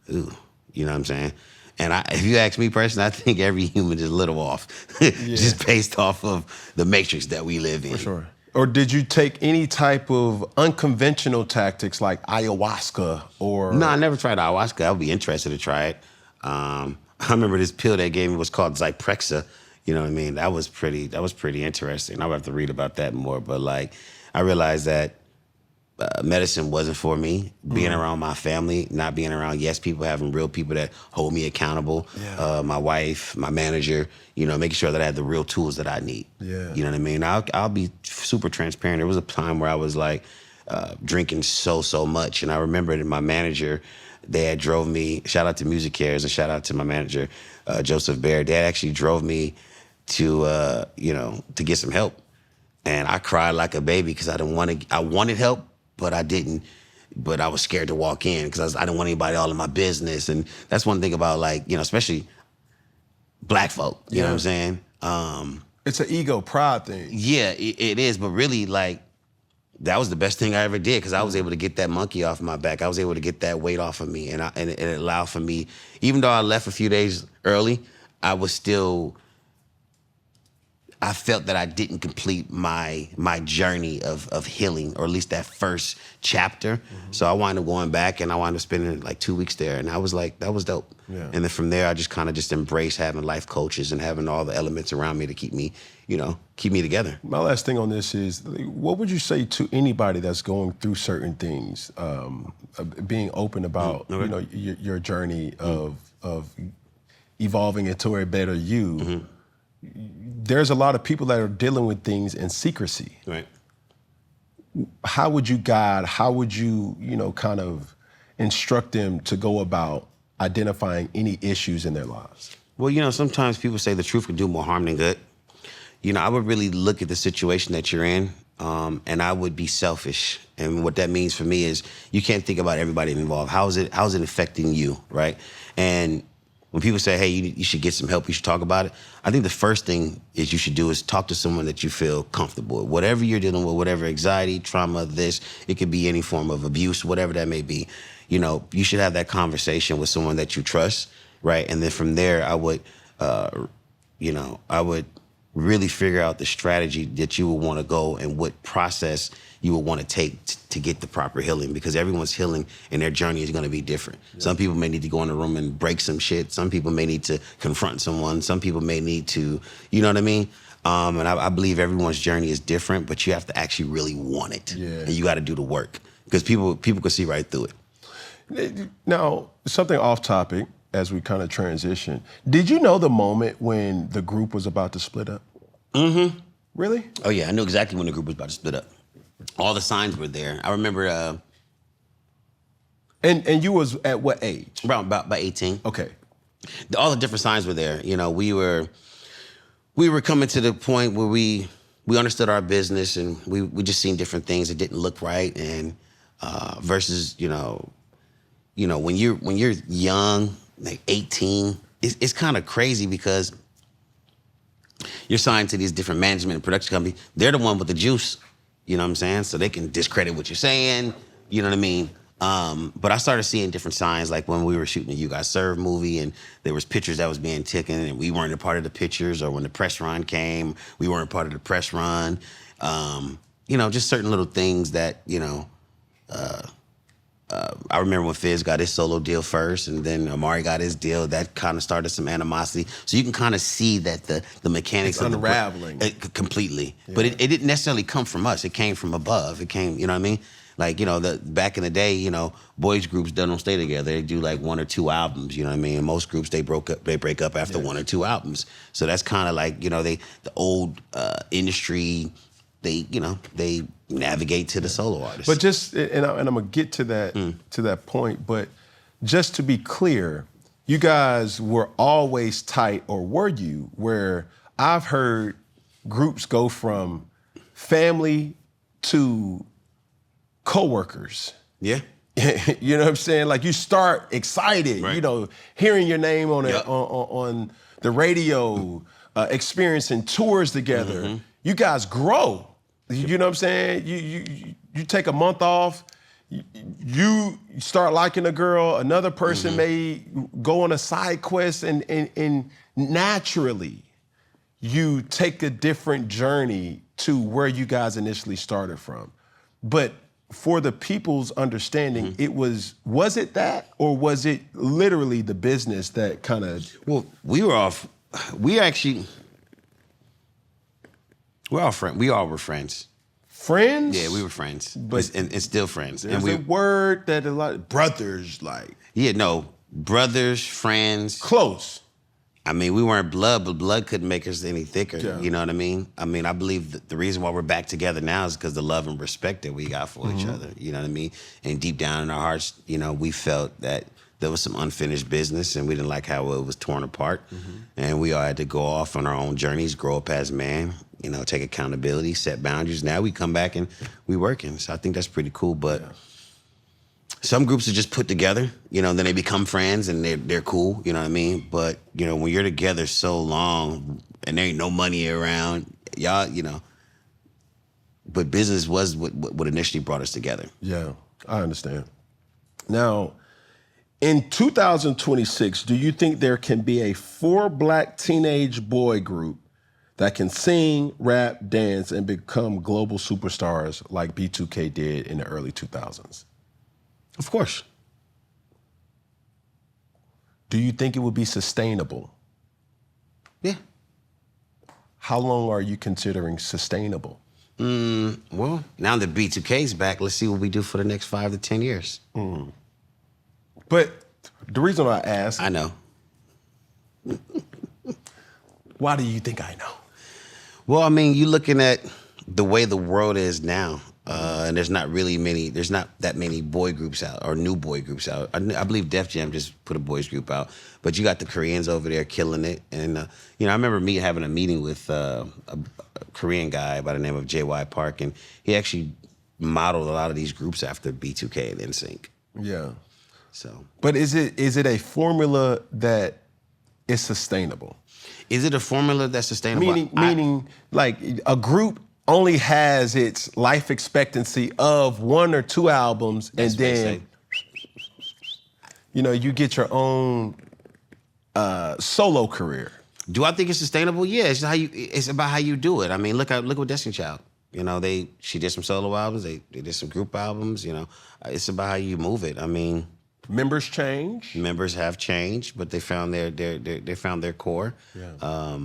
ooh, you know what I'm saying? And if you ask me personally, I think every human is a little off, just based off of the matrix that we live in. For sure. Or did you take any type of unconventional tactics like ayahuasca or? No, I never tried ayahuasca. I would be interested to try it. I remember this pill they gave me was called Zyprexa. You know what I mean? That was pretty interesting. I would have to read about that more. But like, I realized that medicine wasn't for me. Being around my family, not being around people, having real people that hold me accountable. Yeah. My wife, my manager, you know, making sure that I had the real tools that I need. Yeah. You know what I mean? I'll be super transparent. There was a time where I was like drinking so much. And I remember that my manager, they had drove me, shout out to Music Cares and shout out to my manager, Joseph Baird. They had actually drove me to, to get some help. And I cried like a baby because I wanted help, but I didn't. But I was scared to walk in because I didn't want anybody all in my business. And that's one thing about, like, you know, especially black folk, you know what I'm saying? It's an ego pride thing. Yeah, it is. But really, like, that was the best thing I ever did because I was able to get that monkey off my back. I was able to get that weight off of me. And it allowed for me, even though I left a few days early, I felt that I didn't complete my journey of healing, or at least that first chapter. Mm-hmm. So I wound up going back and I wound up spending like 2 weeks there. And I was like, that was dope. Yeah. And then from there, I just kind of just embraced having life coaches and having all the elements around me to keep me together. My last thing on this is, what would you say to anybody that's going through certain things, being open about, your journey of evolving into a better you? Mm-hmm. There's a lot of people that are dealing with things in secrecy. Right. How would you guide, kind of instruct them to go about identifying any issues in their lives? Well, sometimes people say the truth can do more harm than good. I would really look at the situation that you're in, and I would be selfish. And what that means for me is you can't think about everybody involved. How's it affecting you, right? And when people say, hey, you should get some help, you should talk about it, I think the first thing you should do is talk to someone that you feel comfortable with. Whatever you're dealing with, whatever anxiety, trauma, it could be any form of abuse, whatever that may be. You should have that conversation with someone that you trust, right? And then from there, I would really figure out the strategy that you would want to go and what process you would want to take to get the proper healing, because everyone's healing and their journey is going to be different. Yeah. Some people may need to go in a room and break some shit. Some people may need to confront someone. Some people may need to, you know what I mean? And I believe everyone's journey is different, but you have to actually really want it. Yeah. And you got to do the work, because people can see right through it. Now, something off topic as we kind of transition. Did you know the moment when the group was about to split up? Mm-hmm. Really? Oh, yeah. I knew exactly when the group was about to split up. All the signs were there. I remember... And you was at what age? Around about 18. Okay. All the different signs were there. We were coming to the point where we understood our business, and we just seen different things that didn't look right. And versus, when you're young, like 18, it's kind of crazy because you're signed to these different management and production companies. They're the one with the juice, you know what I'm saying? So they can discredit what you're saying, you know what I mean? But I started seeing different signs, like when we were shooting a You Got Served movie and there was pictures that was being taken and we weren't a part of the pictures, or when the press run came, we weren't part of the press run. Just certain little things that, I remember when Fizz got his solo deal first, and then Omarion got his deal. That kind of started some animosity. So you can kind of see that the mechanics it's unraveling completely. Yeah. But it didn't necessarily come from us. It came from above. It came, you know what I mean? Like, back in the day, boys groups don't stay together. They do like 1 or 2 albums, you know what I mean? And most groups, they break up after 1 or 2 albums. So that's kind of like, the old industry. They navigate to the solo artists. But and I'm gonna get to that point. But just to be clear, you guys were always tight, or were you? Where I've heard groups go from family to coworkers. Yeah. You know what I'm saying? Like you start excited, Right. you know, hearing your name on Yep. on the radio, experiencing tours together. Mm-hmm. You guys grow. You know what I'm saying? You take a month off. You start liking a girl. Another person may go on a side quest, and naturally, you take a different journey to where you guys initially started from. But for the people's understanding, it was it that, or was it literally the business that kind of? Well, we all were friends. Friends? Yeah, we were friends, But- and still friends. There's And a word that a lot of brothers like brothers, friends. close. I mean, we weren't blood, but blood couldn't make us any thicker. Yeah. You know what I mean? I mean, I believe that the reason why we're back together now is because the love and respect that we got for each other. You know what I mean? And deep down in our hearts, you know, we felt that there was some unfinished business, and we didn't like how it was torn apart. And we all had to go off on our own journeys, grow up as man. You know, take accountability, set boundaries. Now we come back and we working. So I think that's pretty cool. But some groups are just put together, you know, then they become friends and they're cool, you know what I mean? But, you know, when you're together so long and there ain't no money around, y'all, you know, but business was what initially brought us together. Yeah, I understand. Now, in 2026, do you think there can be a 4 black teenage boy group that can sing, rap, dance, and become global superstars like B2K did in the early 2000s? Of course. Do you think it would be sustainable? Yeah. How long are you considering sustainable? Well, now that B2K's back, let's see what we do for the next 5 to 10 years. But the reason I ask, I know. why do you think I know? Well, I mean, you're looking at the way the world is now, and there's not that many boy groups out or new boy groups out. I believe Def Jam just put a boys group out, but you got the Koreans over there killing it. And you know, I remember having a meeting with a Korean guy by the name of JY Park, and he actually modeled a lot of these groups after B2K and NSYNC. Yeah. So, But is it a formula that is sustainable? is it a formula that's sustainable? Meaning, like a group only has its life expectancy of 1 or 2 albums, and That's what they then, you know, you get your own solo career. Do I think it's sustainable? Yeah, it's about how you do it. I mean, look what Destiny Child. You know, she did some solo albums, they did some group albums. You know, it's about how you move it. I mean, Members change. members have changed, but they found their core. Yeah.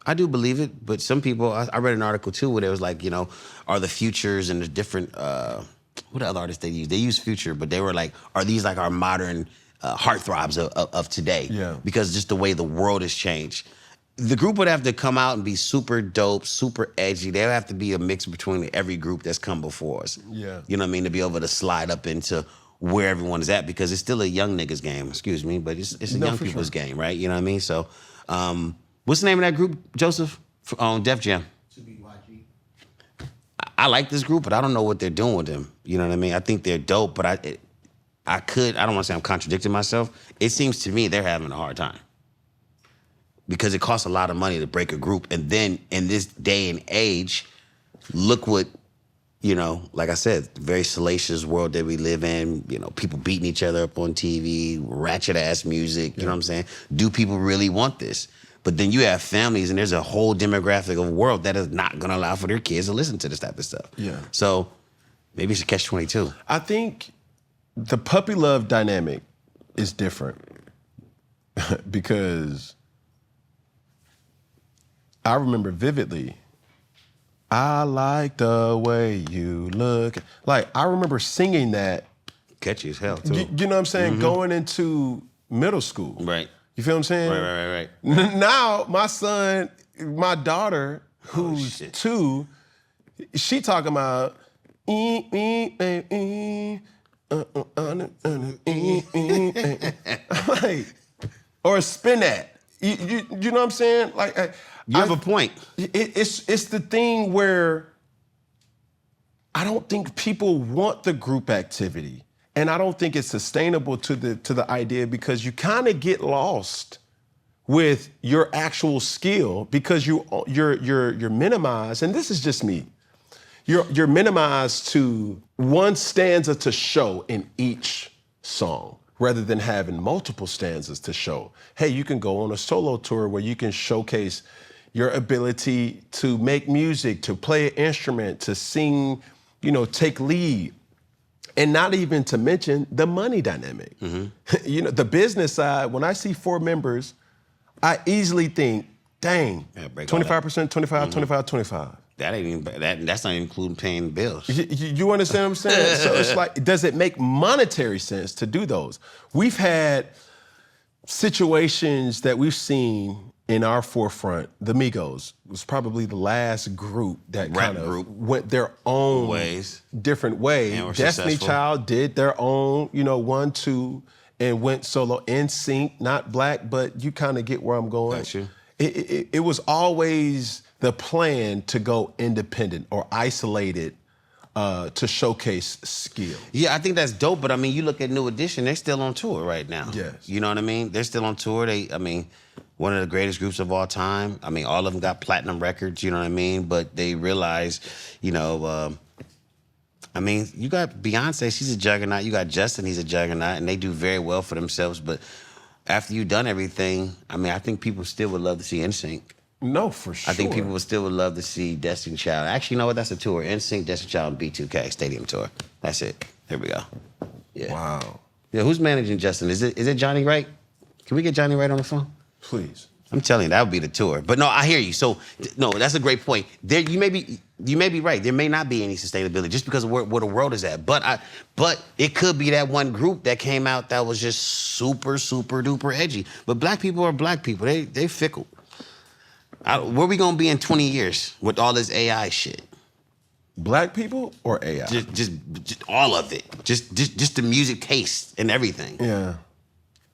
I do believe it, but some people, I read an article too where it was like, you know, are the Futures and the different, what other artists they use? They use Future, but they were like, are these like our modern heartthrobs of today? Yeah. Because just the way the world has changed. The group would have to come out and be super dope, super edgy. They would have to be a mix between every group that's come before us. Yeah. You know what I mean? To be able to slide up into where everyone is at, because it's still a young niggas game, excuse me, but it's a young people's game, right? You know what I mean? So, what's the name of that group, Joseph, on Def Jam? I like this group, but I don't know what they're doing with them. You know what I mean? I think they're dope, but I don't want to say I'm contradicting myself. It seems to me they're having a hard time. Because it costs a lot of money to break a group. And then in this day and age, look what, you know, like I said, very salacious world that we live in, you know, people beating each other up on TV, ratchet ass music, you know what I'm saying? Do people really want this? But then you have families and there's a whole demographic of world that is not gonna allow for their kids to listen to this type of stuff. Yeah. So maybe it's a catch-22. I think the puppy love dynamic is different because I remember vividly, I like the way you look. Like, I remember singing that. Catchy as hell, too. You know what I'm saying? Going into middle school. Right. You feel what I'm saying? Right. Now, my daughter, who's 2, she talking about like, or spin that. You know what I'm saying? Like, You have a point. It's the thing where I don't think people want the group activity. And I don't think it's sustainable to the idea because you kind of get lost with your actual skill because you're minimized, and this is just me. You're minimized to one stanza to show in each song rather than having multiple stanzas to show. Hey, you can go on a solo tour where you can showcase your ability to make music, to play an instrument, to sing, take lead. And not even to mention the money dynamic. Mm-hmm. The business side, when I see 4 members, I easily think, dang, 25%, 25, 25, 25. That ain't even, that's not even including paying bills. You understand what I'm saying? So it's like, does it make monetary sense to do those? We've had situations that we've seen in our forefront. The Migos was probably the last group that kind of went their own different way. Destiny Child did their own, 1, 2, and went solo. NSYNC, not black, but you kind of get where I'm going. Got you. It was always the plan to go independent or isolated to showcase skill. Yeah, I think that's dope, but I mean, you look at New Edition, they're still on tour right now. Yes. You know what I mean? They're still on tour. One of the greatest groups of all time. I mean, all of them got platinum records, you know what I mean? But they realized, you got Beyonce, she's a juggernaut. You got Justin, he's a juggernaut, and they do very well for themselves. But after you've done everything, I think people still would love to see NSYNC. No, for sure. I think people would still love to see Destiny Child. Actually, you know what? That's a tour. NSYNC, Destiny Child, and B2K Stadium Tour. That's it. Here we go. Yeah. Wow. Yeah, who's managing Justin? Is it Johnny Wright? Can we get Johnny Wright on the phone? Please. I'm telling you, that would be the tour. But no, I hear you. So, no, that's a great point. You may be right. There may not be any sustainability just because of where the world is at. But it could be that one group that came out that was just super, super duper edgy. But black people are black people. They fickle. Where we gonna be in 20 years with all this AI shit? Black people or AI? Just all of it. Just the music taste and everything. Yeah.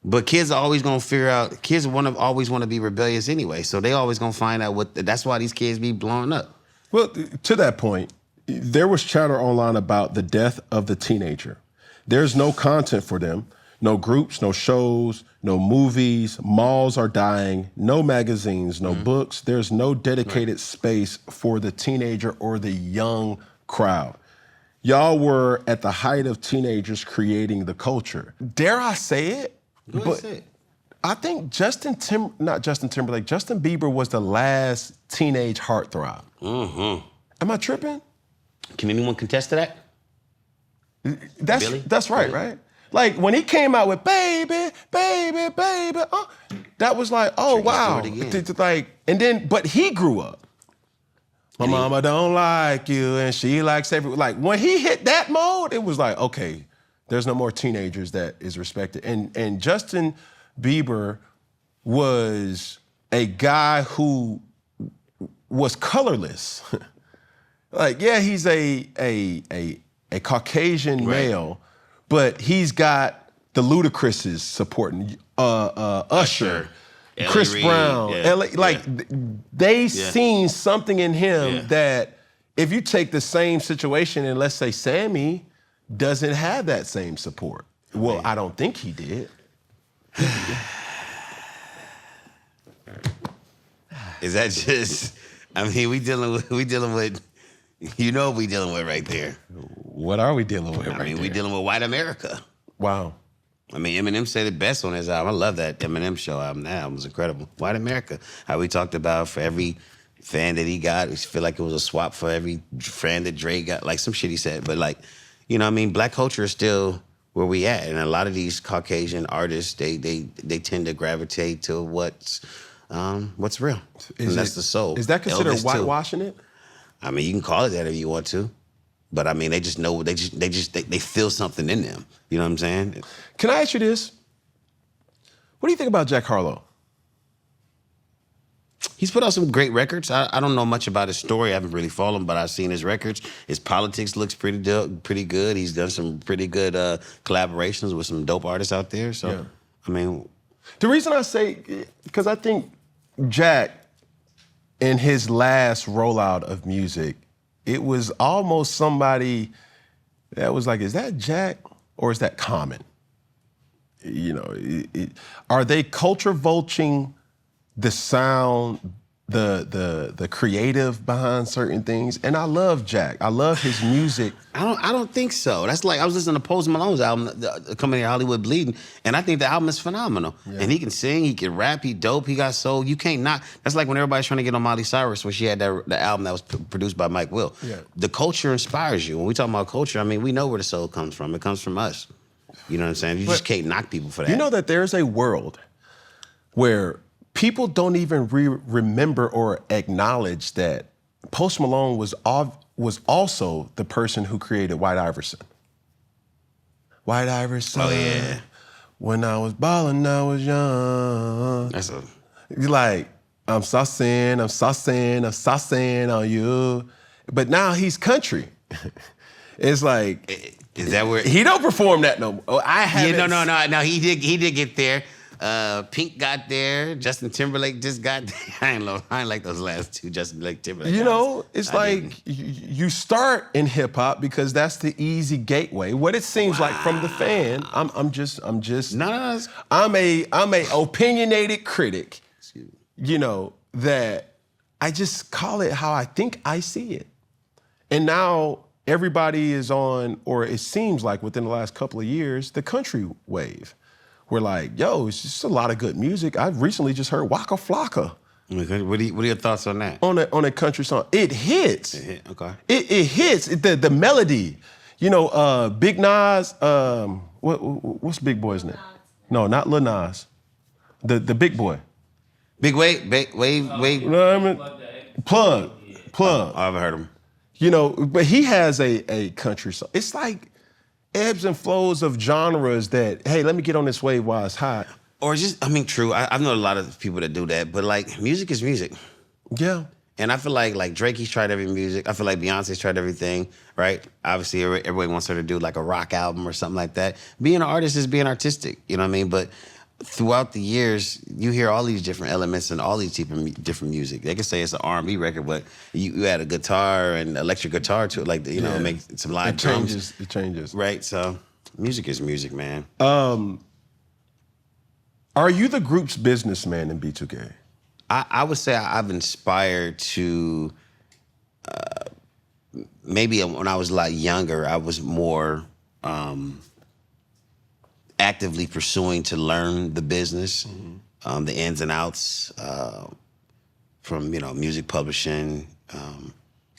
But kids are always gonna figure out. Kids always want to be rebellious anyway, so they always gonna find out that's why these kids be blowing up. Well, to that point, there was chatter online about the death of the teenager. There's no content for them, no groups, no shows, no movies. Malls are dying. No magazines, no books. There's no dedicated space for the teenager or the young crowd. Y'all were at the height of teenagers creating the culture. Dare I say it? Go ahead, say it. I think Justin Bieber was the last teenage heartthrob. Mm-hmm. Am I tripping? Can anyone contest to that? That's right, right? Like when he came out with baby, baby, baby, that was like, oh wow. But he grew up. My mama don't like you and she likes everyone. Like when he hit that mode, it was like, okay, there's no more teenagers that is respected. And Justin Bieber was a guy who was colorless. Like, yeah, he's a Caucasian male, but he's got the Ludacris's supporting Usher, Chris Brown, they seen something in him that if you take the same situation and let's say Sammy doesn't have that same support. Well, I don't think he did. Is that just? We dealing with. We dealing with right there. What are we dealing with? We dealing with white America. Wow. Eminem said it best on his album. I love that Eminem show album. That album was incredible. White America. How we talked about for every fan that he got, we feel like it was a swap for every fan that Dre got. Like some shit he said, but like. Black culture is still where we at. And a lot of these Caucasian artists, they tend to gravitate to what's real. That's the soul. Is that considered Elvis whitewashing it? You can call it that if you want to. But they just know, they feel something in them. You know what I'm saying? Can I ask you this? What do you think about Jack Harlow? He's put out some great records. I don't know much about his story. I haven't really followed him, but I've seen his records. His politics looks pretty good. He's done some pretty good collaborations with some dope artists out there. So, the reason I say, because I think Jack, in his last rollout of music, it was almost somebody that was like, is that Jack or is that Common? You know, are they culture vulturing the sound, the creative behind certain things? And I love Jack. I love his music. I don't think so. That's like I was listening to Post Malone's album, Coming Here Hollywood Bleeding, and I think the album is phenomenal. Yeah. And he can sing, he can rap, he dope, he got soul. You can't knock. That's like when everybody's trying to get on Miley Cyrus when she had the album that was produced by Mike Will. Yeah. The culture inspires you. When we talk about culture, I mean, we know where the soul comes from. It comes from us. You know what I'm saying? You just can't knock people for that. You know that there's a world where people don't even remember or acknowledge that Post Malone was also the person who created White Iverson. White Iverson. Oh, yeah. When I was ballin', I was young. That's a... Like, I'm saucing on you. But now he's country. It's like... Is that where... He don't perform that no more. I haven't... Yeah, no. He did get there. Pink got there. Justin Timberlake just got there. I ain't like those last two Justin Timberlake. You know, it's like you start in hip hop because that's the easy gateway. What it seems like from the fan, I'm just. No. I'm a opinionated critic. You know that I just call it how I think I see it, and now everybody is on, or it seems like within the last couple of years, the country wave. We're like, yo, it's just a lot of good music. I've recently just heard Waka Flocka. What are your thoughts on that? On a country song. It hits. It hit, okay. It hits. The melody. You know, Big Nas, what's Big Boy's name? No, not Lil Nas. The big boy. Big Wave. You know what I mean? Plug. I've heard him. You know, but he has a country song. It's like ebbs and flows of genres that, hey, let me get on this wave while it's hot. Or just, I mean, true. I've known a lot of people that do that, but like, music is music. Yeah. And I feel like Drake, he's tried every music. I feel like Beyonce's tried everything, right? Obviously, everybody wants her to do like a rock album or something like that. Being an artist is being artistic, you know what I mean? But throughout the years, you hear all these different elements and all these different music. They can say it's an R&B record, but you add a guitar and electric guitar to it, like, you know, make some live drums. It changes. Right, so music is music, man. Are you the group's businessman in B2K? I would say I've inspired to, maybe when I was a lot younger, I was more actively pursuing to learn the business, the ins and outs, from, you know, music publishing,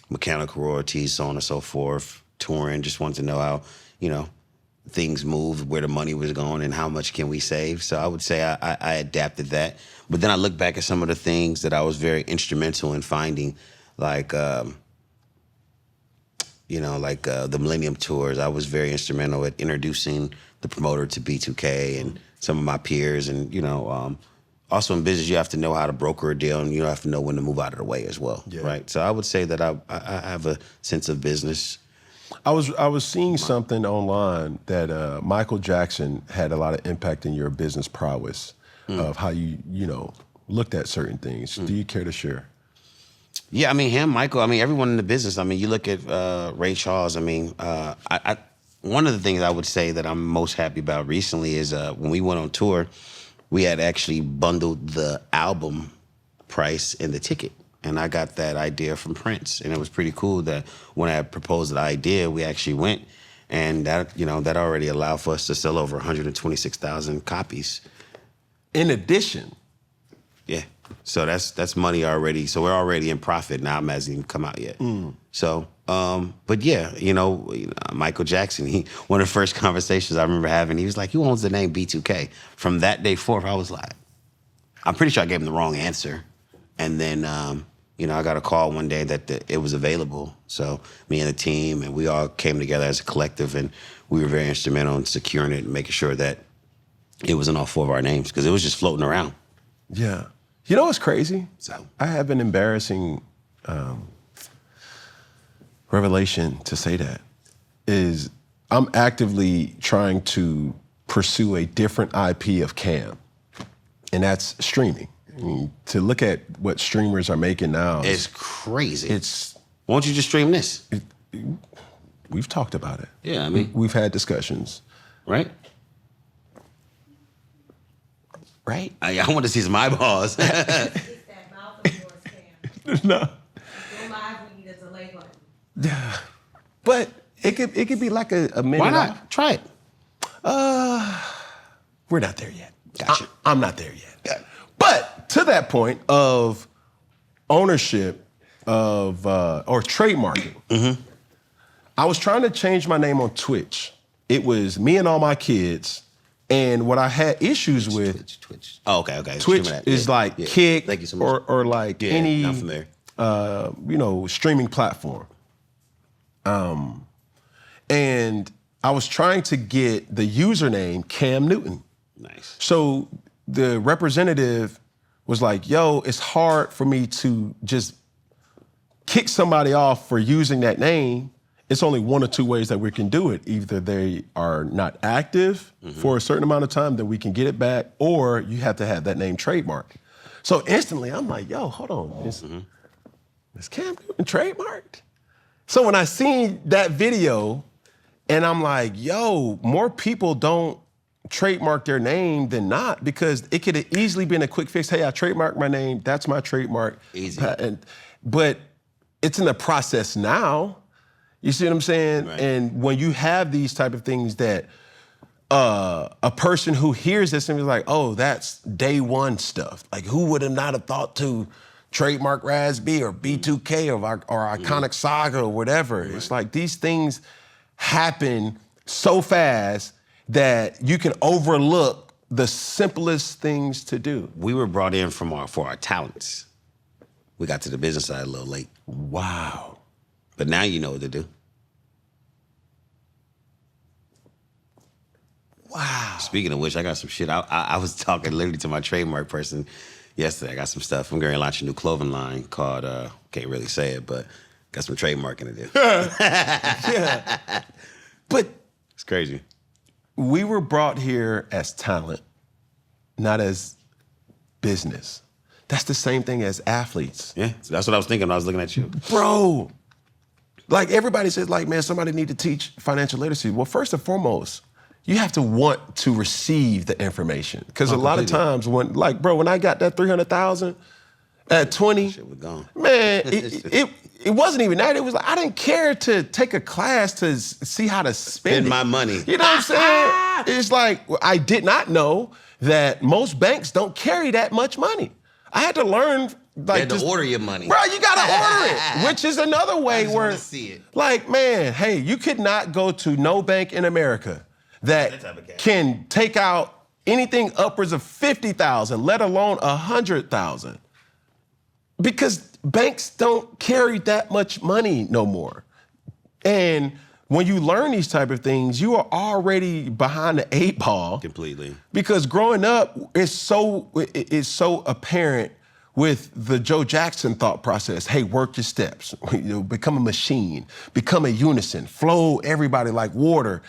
mechanical royalties, so on and so forth, touring, just wanted to know how, you know, things moved, where the money was going, and how much can we save. So I would say I adapted that. But then I look back at some of the things that I was very instrumental in finding, like, you know, like the Millennium Tours. I was very instrumental at introducing the promoter to B2K and some of my peers. And, you know, also in business, you have to know how to broker a deal, and you have to know when to move out of the way as well, right? So I would say that I have a sense of business. I was seeing something online that Michael Jackson had a lot of impact in your business prowess of how you know, looked at certain things. Do you care to share? Yeah, I mean, him, Michael, I mean, everyone in the business. I mean, you look at Ray Charles. I mean, one of the things I would say that I'm most happy about recently is when we went on tour, we had actually bundled the album price and the ticket. And I got that idea from Prince. And it was pretty cool that when I proposed the idea, we actually went. And that, you know, that already allowed for us to sell over 126,000 copies. In addition. Yeah. So that's money already. So we're already in profit. Now it hasn't even come out yet. So, but yeah, you know, Michael Jackson, one of the first conversations I remember having, he was like, who owns the name B2K? From that day forth, I was like, I'm pretty sure I gave him the wrong answer. And then, you know, I got a call one day that it was available. So me and the team, and we all came together as a collective, and we were very instrumental in securing it and making sure that it was in all four of our names, because it was just floating around. Yeah. You know what's crazy? So I have an embarrassing revelation to say that, is I'm actively trying to pursue a different IP of Cam, and that's streaming. I mean, to look at what streamers are making now, it's crazy. Why don't you just stream this? We've talked about it. Yeah, I mean. We've had discussions. Right? Right? I want to see some eyeballs. It's that mouth of yours, Cam. No. Go live when you need a delay button. Yeah. But it could be like a minute. Why not? off. Try it. We're not there yet. Gotcha. I'm not there yet. But to that point of ownership of or trademarking, I was trying to change my name on Twitch. It was me and all my kids, and what I had issues with. Twitch. Oh, okay. Twitch is like Kick Thank you so much. or like any I'm familiar. Streaming platform. And I was trying to get the username Cam Newton. Nice. So the representative was like, yo, it's hard for me to just kick somebody off for using that name. It's only one or two ways that we can do it. Either they are not active for a certain amount of time, then we can get it back, or you have to have that name trademarked. So instantly, I'm like, yo, hold on. Is Cam Newton trademarked? So when I seen that video, and I'm like, yo, more people don't trademark their name than not, because it could have easily been a quick fix. Hey, I trademarked my name. That's my trademark. Easy. But it's in the process now. You see what I'm saying? Right. And when you have these type of things that a person who hears this and is like, oh, that's day one stuff. Like, who would have not have thought to trademark Raz B or B2K or Iconic Saga or whatever? Right. It's like these things happen so fast that you can overlook the simplest things to do. We were brought in for our talents. We got to the business side a little late. Wow. But now you know what to do. Wow. Speaking of which, I got some shit. I was talking literally to my trademark person yesterday. I got some stuff. I'm going to launch a new clothing line called, can't really say it, but got some trademarking to do. Yeah. But it's crazy. we were brought here as talent, not as business. That's the same thing as athletes. Yeah, so that's what I was thinking when I was looking at you. Bro, like everybody says, like, man, somebody need to teach financial literacy. Well, first and foremost, you have to want to receive the information. Because a lot of times when I got that 300,000 at 20, Shit was gone. man, it wasn't even that. It was like, I didn't care to take a class to see how to spend it. my money. You know what I'm saying? It's like, I did not know that most banks don't carry that much money. I had to learn, like, You had to order your money. Bro, you gotta order it, which is another way just where, wanna see it. like, man, hey, you could not go to no bank in America that type of cash. can take out anything upwards of 50,000, let alone 100,000, because banks don't carry that much money no more. And when you learn these type of things, you are already behind the 8 ball. Completely. Because growing up, it's so apparent with the Joe Jackson thought process. Hey, work your steps. Become a machine. Become a unison. Flow everybody like water.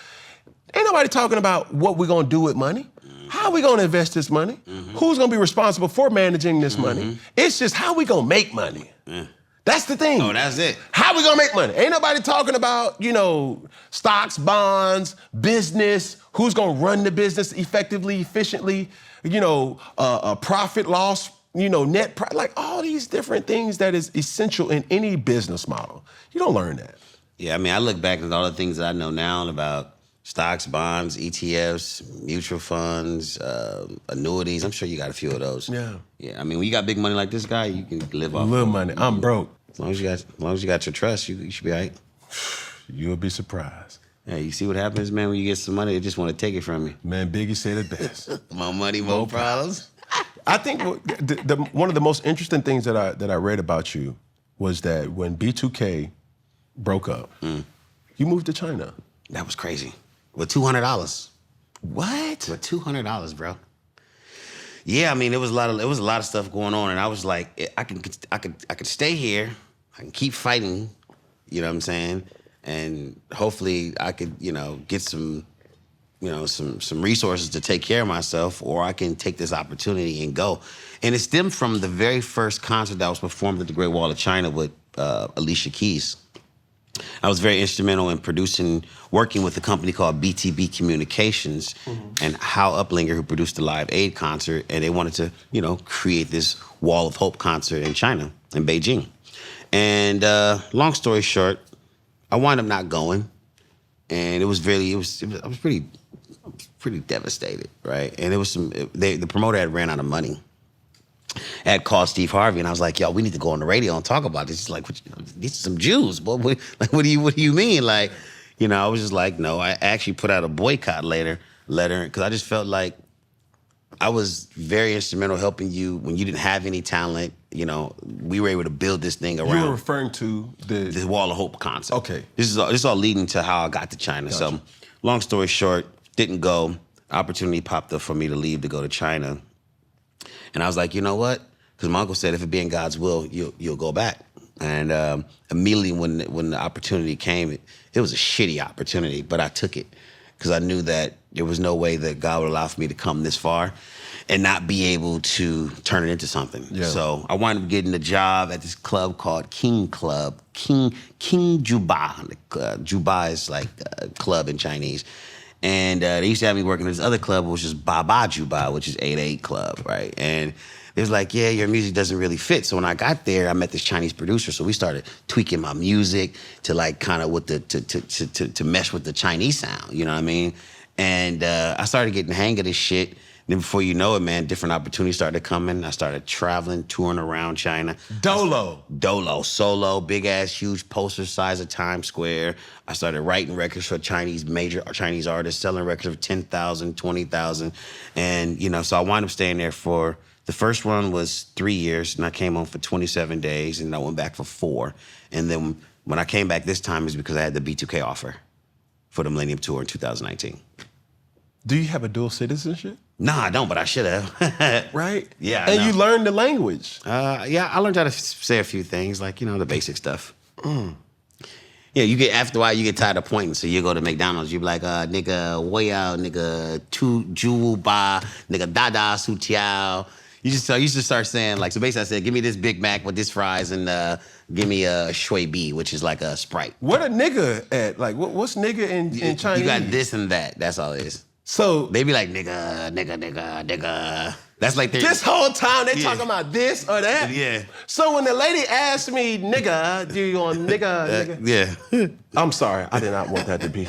Ain't nobody talking about what we're gonna do with money. How are we gonna invest this money? Who's gonna be responsible for managing this money? It's just how we gonna make money. That's the thing. Oh, that's it. How we gonna make money? Ain't nobody talking about, stocks, bonds, business, who's gonna run the business effectively, efficiently, profit, loss, like all these different things that is essential in any business model. You don't learn that. Yeah, I mean, I look back at all the things that I know now about stocks, bonds, ETFs, mutual funds, annuities. I'm sure you got a few of those. Yeah. Yeah, I mean, when you got big money like this guy, you can live off Little of it. money, I'm broke. As long as you got your trust, you should be all right. You'll be surprised. Yeah, you see what happens, man, when you get some money, they just want to take it from you. Man, Biggie said it best. More money, more problems. I think one of the most interesting things that I read about you was that when B2K broke up, you moved to China. That was crazy. With $200. What? With $200, bro. Yeah, I mean, it was a lot of stuff going on, and I was like, I could stay here, I can keep fighting, you know what I'm saying, and hopefully I could, get some resources to take care of myself, or I can take this opportunity and go. And it stemmed from the very first concert that was performed at the Great Wall of China with Alicia Keys. I was very instrumental in working with a company called B2B Communications and Hal Uplinger, who produced the Live Aid concert, and they wanted to, create this Wall of Hope concert in China, in Beijing. And long story short, I wound up not going, and I was pretty devastated, right? And it was the promoter had ran out of money. I had called Steve Harvey, and I was like, "Yo, we need to go on the radio and talk about this." He's like, "These are some Jews, boy. What do you mean?" Like, I was just like, "No." I actually put out a boycott letter because I just felt like I was very instrumental helping you when you didn't have any talent. We were able to build this thing around. You were referring to the Wall of Hope concept. Okay. This is all leading to how I got to China. Gotcha. So, long story short, didn't go. Opportunity popped up for me to leave to go to China. And I was like, you know what? Because my uncle said, if it be in God's will, you'll go back. And immediately when the opportunity came, it was a shitty opportunity, but I took it because I knew that there was no way that God would allow for me to come this far and not be able to turn it into something. Yeah. So I wound up getting a job at this club called King Club, King Juba. Juba is like a club in Chinese. And they used to have me working at this other club, which is Baba Juba, which is 8-8 Club, right? And it was like, yeah, your music doesn't really fit. So when I got there, I met this Chinese producer. So we started tweaking my music to like kind of to mesh with the Chinese sound, you know what I mean? And I started getting the hang of this shit. Then before you know it, man, different opportunities started coming. I started traveling, touring around China. Dolo, solo, big ass, huge poster size of Times Square. I started writing records for major Chinese artists, selling records for 10,000, 20,000. And, so I wound up staying there the first one was 3 years, and I came home for 27 days, and I went back for 4. And then when I came back this time, is because I had the B2K offer for the Millennium Tour in 2019. do you have a dual citizenship? Nah, I don't, but I should have. Right? Yeah, I And know. you learned the language. Yeah, I learned how to say a few things, like, the basic stuff. Yeah, after a while, you get tired of pointing, so you go to McDonald's, you be like, nigga, waya, nigga, tu, ju, ba, nigga, dada, su, tiao. You just start saying, like, so basically I said, give me this Big Mac with this fries and give me a Shui B, which is like a Sprite. What a nigga at? Like, what's nigga in Chinese? You got this and that. That's all it is. So They be like, nigga. That's like their... this whole time they Yeah. talking about this or that. Yeah. So when the lady asked me, nigga, do you want nigga? Yeah. I'm sorry, I did not want that to be.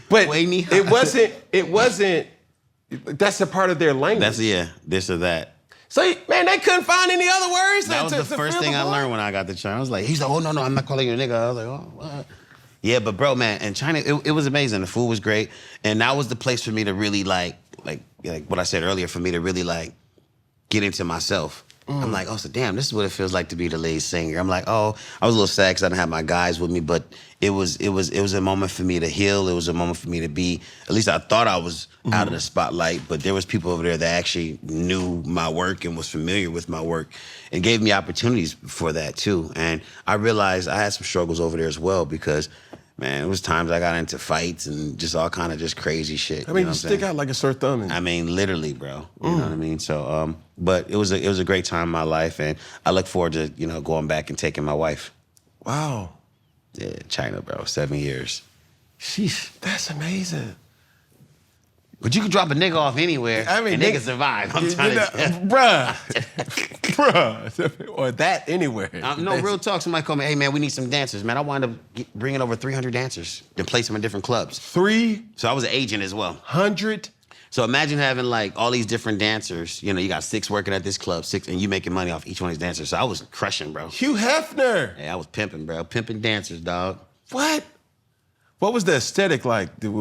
But Wait, me. it wasn't. That's a part of their language. This or that. So man, they couldn't find any other words. That was the first thing I learned when I got to China. I was like, he's like, oh, no, I'm not calling you a nigga. I was like, oh, what? Yeah, but bro, man, in China, it was amazing. The food was great. And that was the place for me to really like what I said earlier, for me to really like get into myself. I'm like, oh, so damn, this is what it feels like to be the lead singer. I'm like, oh, I was a little sad because I didn't have my guys with me, but it was a moment for me to heal. It was a moment for me to be, at least I thought I was out of the spotlight, but there was people over there that actually knew my work and was familiar with my work and gave me opportunities for that too. And I realized I had some struggles over there as well because, man, it was times I got into fights and just all kind of just crazy shit. I mean, know you what I'm stick saying? out like a sore thumb. I mean, literally, bro. You know what I mean? So, but it was a great time in my life, and I look forward to going back and taking my wife. Wow. Yeah, China, bro. 7 years. Sheesh, that's amazing. But you can drop a nigga off anywhere, I mean, and they can survive. I'm trying to. bruh, or that anywhere. No, real talk. Somebody called me, hey, man, we need some dancers. Man, I wound up bringing over 300 dancers to place them in different clubs. 300. So I was an agent as well. So imagine having like all these different dancers. You got 6 working at this club, 6, and you making money off each one of these dancers. So I was crushing, bro. Hugh Hefner. Yeah, I was pimping, bro. Pimping dancers, dog. What was the aesthetic like? Did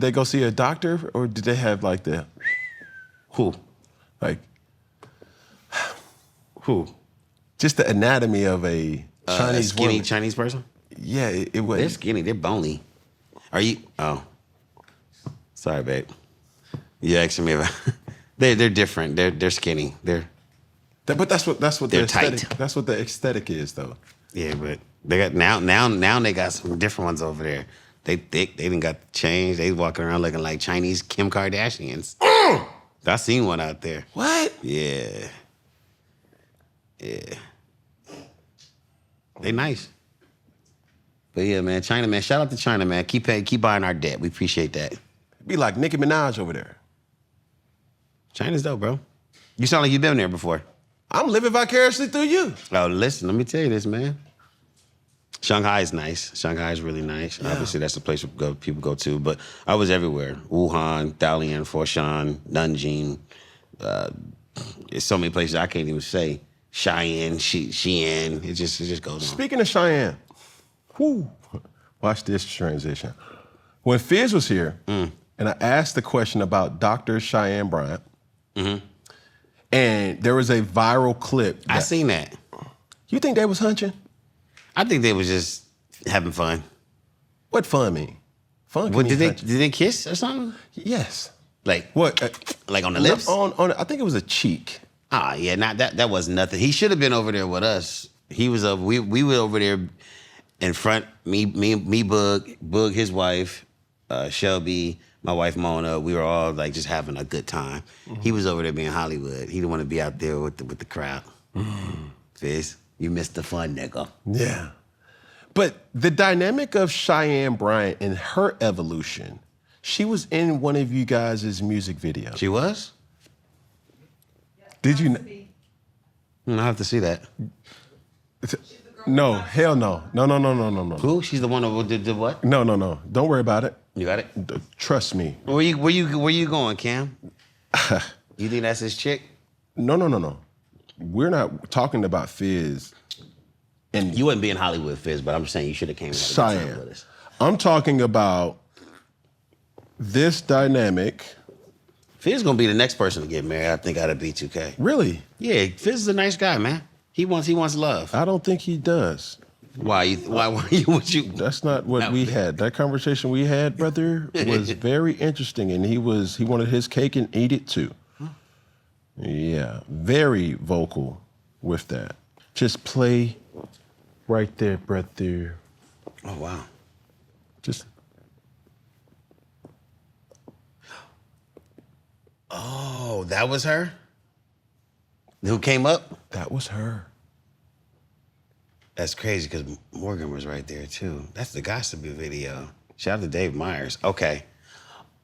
they go see a doctor, or did they have like the Who? like Who? just the anatomy of a Chinese skinny woman? Chinese person? Yeah, it was. They're skinny. They're bony. Are you? Oh, sorry, babe. You asking me about? They're different. They're skinny. But that's what the They're aesthetic. tight. That's what the aesthetic is, though. Yeah, but they got now they got some different ones over there. They thick. They didn't got changed. They walking around looking like Chinese Kim Kardashians. I seen one out there. What? Yeah. They nice. But yeah, man, China, man. Shout out to China, man. Keep buying our debt. We appreciate that. Be like Nicki Minaj over there. China's dope, bro. You sound like you've been there before. I'm living vicariously through you. Oh, listen, let me tell you this, man. Shanghai is nice. Shanghai is really nice. Yeah. Obviously, that's the place people go to. But I was everywhere. Wuhan, Dalian, Foshan, Nanjing. There's so many places I can't even say. Cheyenne, Cheyenne. It just goes on. Speaking of Cheyenne, watch this transition. When Fizz was here, and I asked the question about Dr. Cheyenne Bryant, and there was a viral clip. I seen that. You think they was hunching? I think they was just having fun. What fun mean? Fun can What, mean did they kiss or something? Yes. Like what? Like on the lips? On I think it was a cheek. Ah, yeah, not that was nothing. He should have been over there with us. He was we were over there in front. Me, Boog, his wife, Shelby, my wife Mona. We were all like just having a good time. He was over there being Hollywood. He didn't want to be out there with the crowd. Fizz, you missed the fun, nigga. Yeah. But the dynamic of Cheyenne Bryant and her evolution, she was in one of you guys' music videos. She was? Did you? I have to see that. No, hell no. No. Who? She's the one who did the what? No. Don't worry about it. You got it? Trust me. Where you going, Cam? You think that's his chick? No. We're not talking about Fizz. And You wouldn't be in Hollywood, Fizz, but I'm just saying you should have came and had a good time with us. I'm talking about this dynamic. Fizz gonna be the next person to get married, I think, out of B2K. Really? Yeah, Fizz is a nice guy, man. He wants love. I don't think he does. Why would you? That's not what we had. That conversation we had, brother, was very interesting, and he wanted his cake and ate it too. Yeah, very vocal with that. Just play right there, brother. Oh wow. Just. Oh, that was her? Who came up? That was her. That's crazy because Morgan was right there too. That's the Gossipy video. Shout out to Dave Myers. Okay.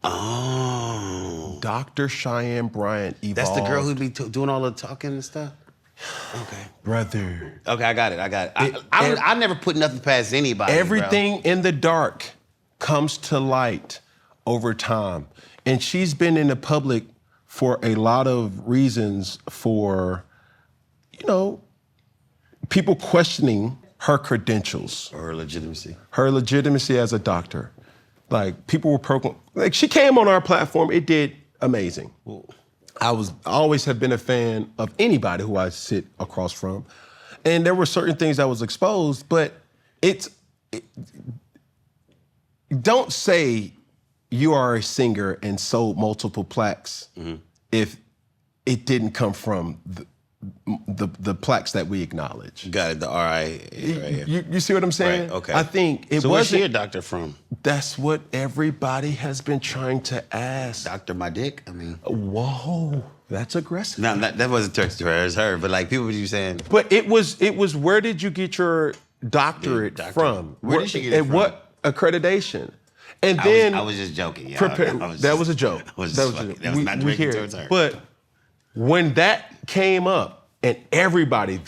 Oh. Dr. Cheyenne Bryant evolved. That's the girl who'd be doing all the talking and stuff? Okay. Brother. Okay, I got it. I never put nothing past anybody. Everything in the dark comes to light over time. And she's been in the public for a lot of reasons for, people questioning her credentials. Or her legitimacy. Her legitimacy as a doctor. Like, people were she came on our platform, it did amazing. I always have been a fan of anybody who I sit across from. And there were certain things that was exposed, but don't say you are a singer and sold multiple plaques if it didn't come from the plaques that we acknowledge. Got it, the RI. Right. You see what I'm saying? Right, okay. I think it so wasn't. where's she a doctor from? That's what everybody has been trying to ask. Doctor my dick? I mean. Whoa, that's aggressive. No, that wasn't to her, it's her. But like people were saying. But it was where did you get your doctorate from? Where did she get it from? And what accreditation? And then I was just joking, y'all. That was a joke. That was not directed towards her. But when that came up, and everybody,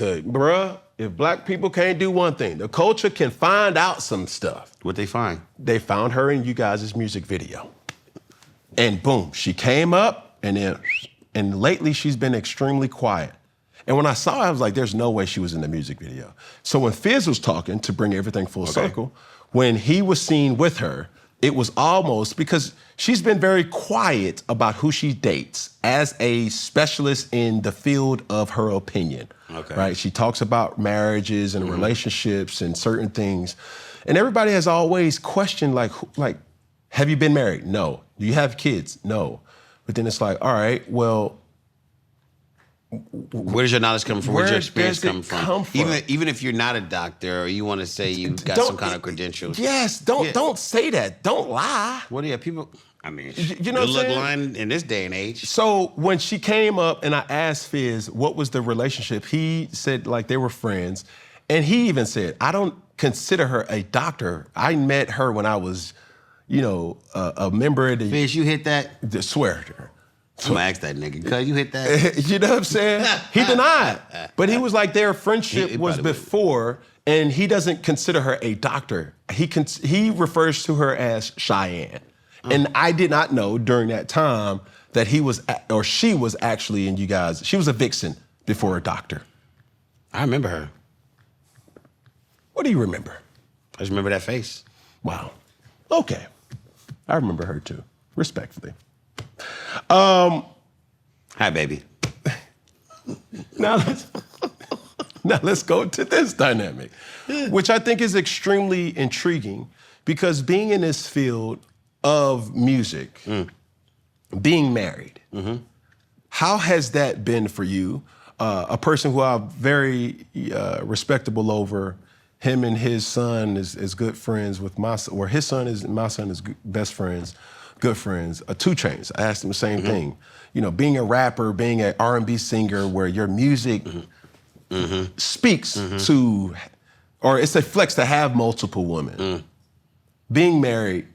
if black people can't do one thing, the culture can find out some stuff. What'd they find? They found her in you guys' music video. And boom, she came up, and lately she's been extremely quiet. And when I saw her, I was like, there's no way she was in the music video. So when Fizz was talking, to bring everything full circle, when he was seen with her, it was almost, because she's been very quiet about who she dates as a specialist in the field of her opinion. Okay. Right? She talks about marriages and relationships and certain things. And everybody has always questioned, like, have you been married? No. Do you have kids? No. But then it's like, all right, well, where does your knowledge come from? Where's your experience come from? From? Even if you're not a doctor or you want to say you got some kind of credentials. Yes, don't say that. Don't lie. What do you have? People, I mean, you know good luck lying in this day and age. So when she came up and I asked Fizz what was the relationship, he said like they were friends. And he even said, I don't consider her a doctor. I met her when I was, a member of the... Fish, you hit that? Swear to her. I'm gonna ask that nigga, cuz you hit that? You know what I'm saying? He denied. But he was like, their friendship was before, and he doesn't consider her a doctor. He refers to her as Cheyenne. And I did not know during that time that she was actually, and you guys, she was a vixen before a doctor. I remember her. What do you remember? I just remember that face. Wow. Okay. I remember her too, respectfully. Hi, baby. Now let's go to this dynamic, which I think is extremely intriguing because being in this field of music, being married, how has that been for you? A person who I'm very respectable over, him and his son is good friends with my son, or his son is, my son is best friends, good friends. 2 Chainz, I asked him the same thing. Being a rapper, being an R&B singer where your music speaks to, or it's a flex to have multiple women. Being married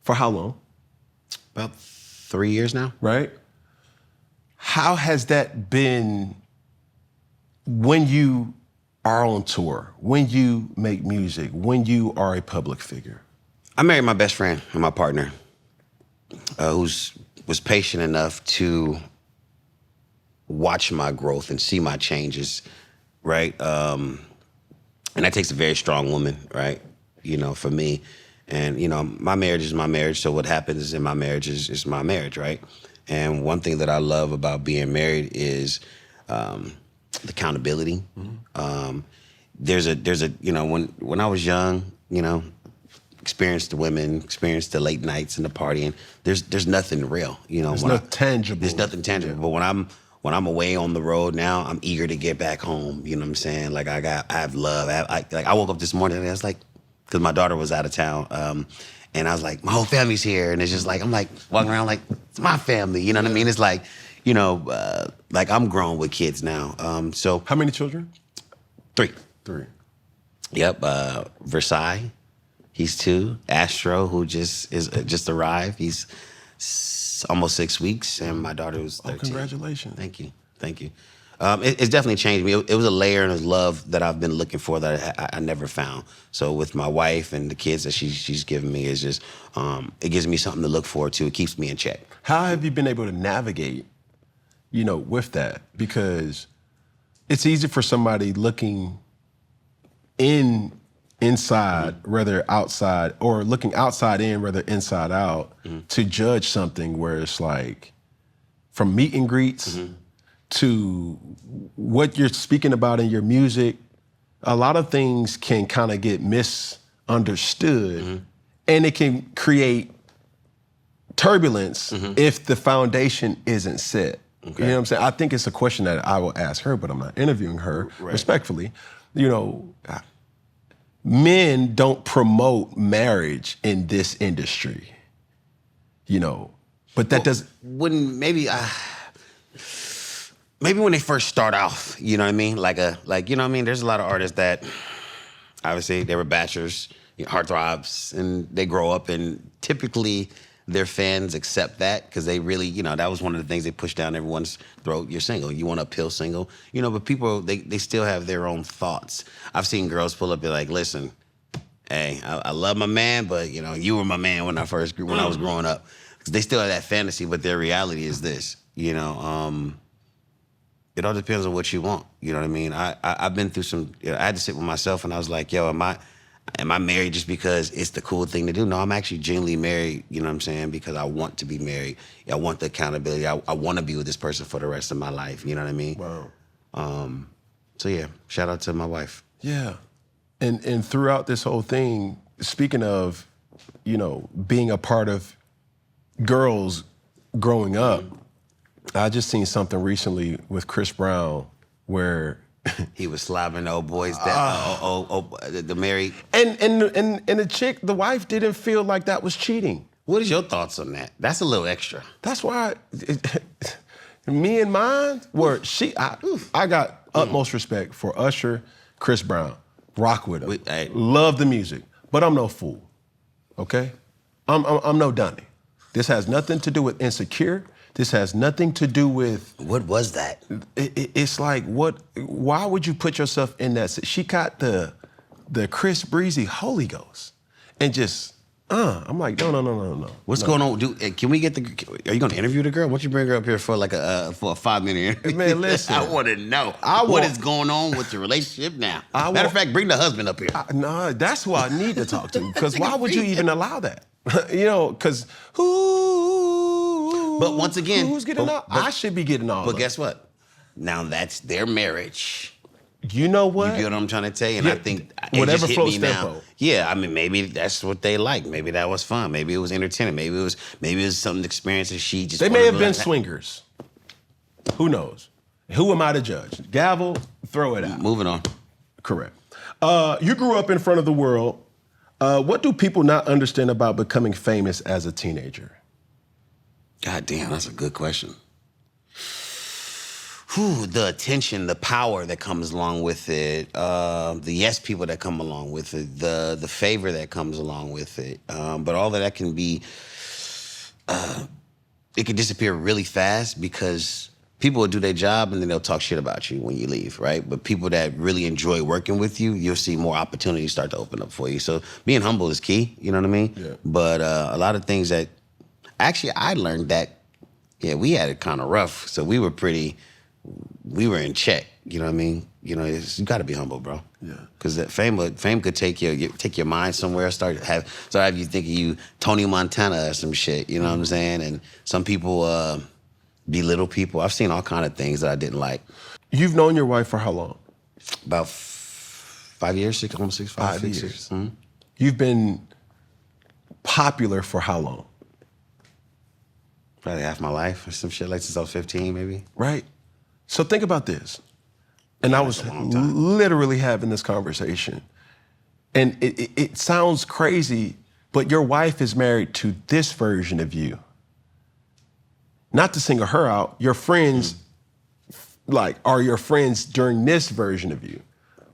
for how long? About 3 years now. Right? How has that been when you are on tour, when you make music, when you are a public figure? I married my best friend and my partner, was patient enough to watch my growth and see my changes, right? And that takes a very strong woman, right? For me. And, my marriage is my marriage, so what happens in my marriage is my marriage, right? And one thing that I love about being married is the accountability. There's a when I was young, experienced the women, experienced the late nights and the partying. There's nothing real, There's nothing tangible. There's nothing tangible. But when I'm away on the road now, I'm eager to get back home. You know what I'm saying? Like I have love. I woke up this morning and I was like, because my daughter was out of town, and I was like, my whole family's here, and it's just like I'm like walking around like it's my family. You know what I mean? It's like, like I'm grown with kids now. So how many children? 3. 3. Yep. Versailles. He's 2. Astro, who just arrived. He's almost 6 weeks, and my daughter was 13. Oh, congratulations! Thank you. It's definitely changed me. It was a layer and a love that I've been looking for that I never found. So with my wife and the kids that she's given me, is just it gives me something to look forward to. It keeps me in check. How have you been able to navigate, with that? Because it's easy for somebody looking inside, rather outside, or looking outside in, rather inside out, to judge something where it's like, from meet and greets to what you're speaking about in your music, a lot of things can kind of get misunderstood, and it can create turbulence if the foundation isn't set. Okay. You know what I'm saying? I think it's a question that I will ask her, but I'm not interviewing her, respectfully. Men don't promote marriage in this industry, but that maybe when they first start off, you know what I mean? There's a lot of artists that obviously they were bachelors, heartthrobs, and they grow up, and typically their fans accept that because they really, that was one of the things they pushed down everyone's throat. You're single. You want to appeal single. But people, they still have their own thoughts. I've seen girls pull up and be like, listen, hey, I love my man, but, you were my man when I was growing up. They still have that fantasy, but their reality is this, it all depends on what you want. You know what I mean? I've been through some, I had to sit with myself, and I was like, yo, am I married just because it's the cool thing to do? No, I'm actually genuinely married, you know what I'm saying? Because I want to be married. I want the accountability. I want to be with this person for the rest of my life, you know what I mean? Wow. So yeah, shout out to my wife. Yeah. And throughout this whole thing, speaking of, being a part of girls growing up, I just seen something recently with Chris Brown where he was slobbering old boys, the married. And the chick, the wife, didn't feel like that was cheating. What is your thoughts on that? That's a little extra. That's why me and mine were, I got utmost respect for Usher, Chris Brown, rock with him. Hey. Love the music, but I'm no fool, okay? I'm no dummy. This has nothing to do with insecure. This has nothing to do with... What was that? It's like, why would you put yourself in that? She got the Chris Breezy Holy Ghost and just, I'm like, no. What's going on? Can we get are you going to interview the girl? Why don't you bring her up here for like a 5-minute interview? Man, listen. I want to know what is going on with the relationship now. Matter of fact, bring the husband up here. No, that's who I need to talk to. Because why would you even allow that? You know, because But once again, who's getting all? I should be getting all. But guess what? Now that's their marriage. You know what? You get what I'm trying to tell you? And I think whatever it just hit floats me their now. boat. Yeah, I mean, maybe that's what they like. Maybe that was fun. Maybe it was entertaining. Maybe it was something experience that she just. They may have been swingers. Who knows? Who am I to judge? Gavel, throw it out. Moving on. Correct. You grew up in front of the world. What do people not understand about becoming famous as a teenager? God damn, that's a good question. Whew, the attention, the power that comes along with it, the yes people that come along with it, the favor that comes along with it. But all of that can be, it can disappear really fast because people will do their job and then they'll talk shit about you when you leave, right? But people that really enjoy working with you, you'll see more opportunities start to open up for you. So being humble is key, you know what I mean? Yeah. But a lot of things that, actually I learned that, yeah, we had it kind of rough. So we were in check, you know what I mean? You know, you gotta be humble, bro. Yeah. Because that fame could take your mind somewhere, start have you thinking you Tony Montana or some shit, you know what I'm saying? And some people belittle people. I've seen all kind of things that I didn't like. You've known your wife for how long? About 5 years, almost 6 years. Mm-hmm. You've been popular for how long? Probably half my life or some shit, like since I was 15, maybe. Right. So think about this. And I was literally having this conversation. And it sounds crazy, but your wife is married to this version of you. Not to single her out, your friends, are your friends during this version of you.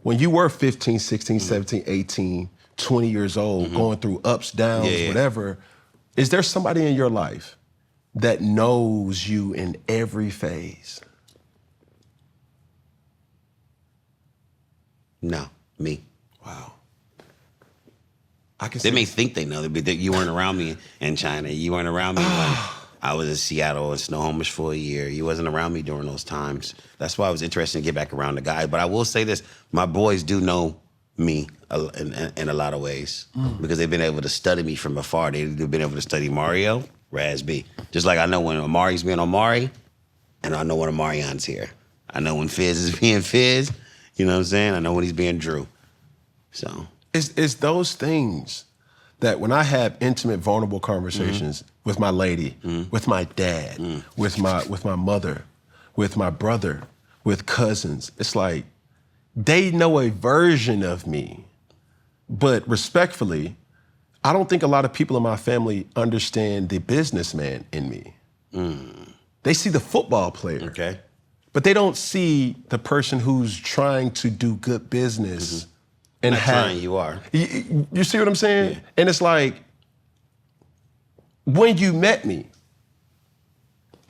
When you were 15, 16, 17, 18, 20 years old, going through ups, downs, whatever, is there somebody in your life that knows you in every phase? No, me. Wow. I can They see may think they know, but you weren't around me in China. You weren't around me when I was in Seattle and Snohomish for a year. You wasn't around me during those times. That's why I was interested to get back around the guys. But I will say this, my boys do know me in a lot of ways because they've been able to study me from afar. They've been able to study Mario, Raz B. Just like I know when Omari's being Omari, and I know when Omarion's here. I know when Fizz is being Fizz. You know what I'm saying? I know when he's being Drew. So it's those things that when I have intimate, vulnerable conversations with my lady, with my dad, with my mother, with my brother, with cousins, it's like they know a version of me. But respectfully, I don't think a lot of people in my family understand the businessman in me. They see the football player. okay. But they don't see the person who's trying to do good business and Not trying, you are. You see what I'm saying? Yeah. And it's like, when you met me,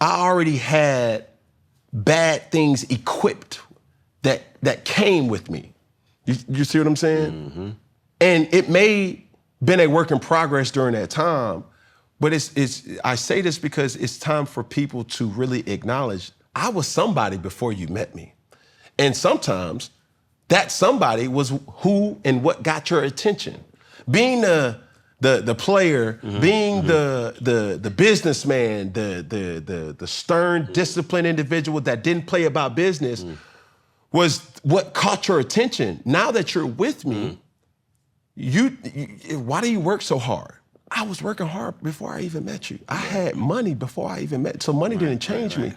I already had bad things equipped that came with me. You see what I'm saying? And it may been a work in progress during that time, but I say this because it's time for people to really acknowledge I was somebody before you met me. And sometimes that somebody was who and what got your attention. Being the player, being the businessman, the stern, disciplined individual that didn't play about business was what caught your attention. Now that you're with me, why do you work so hard? I was working hard before I even met you. I had money before I even met, so money didn't change me.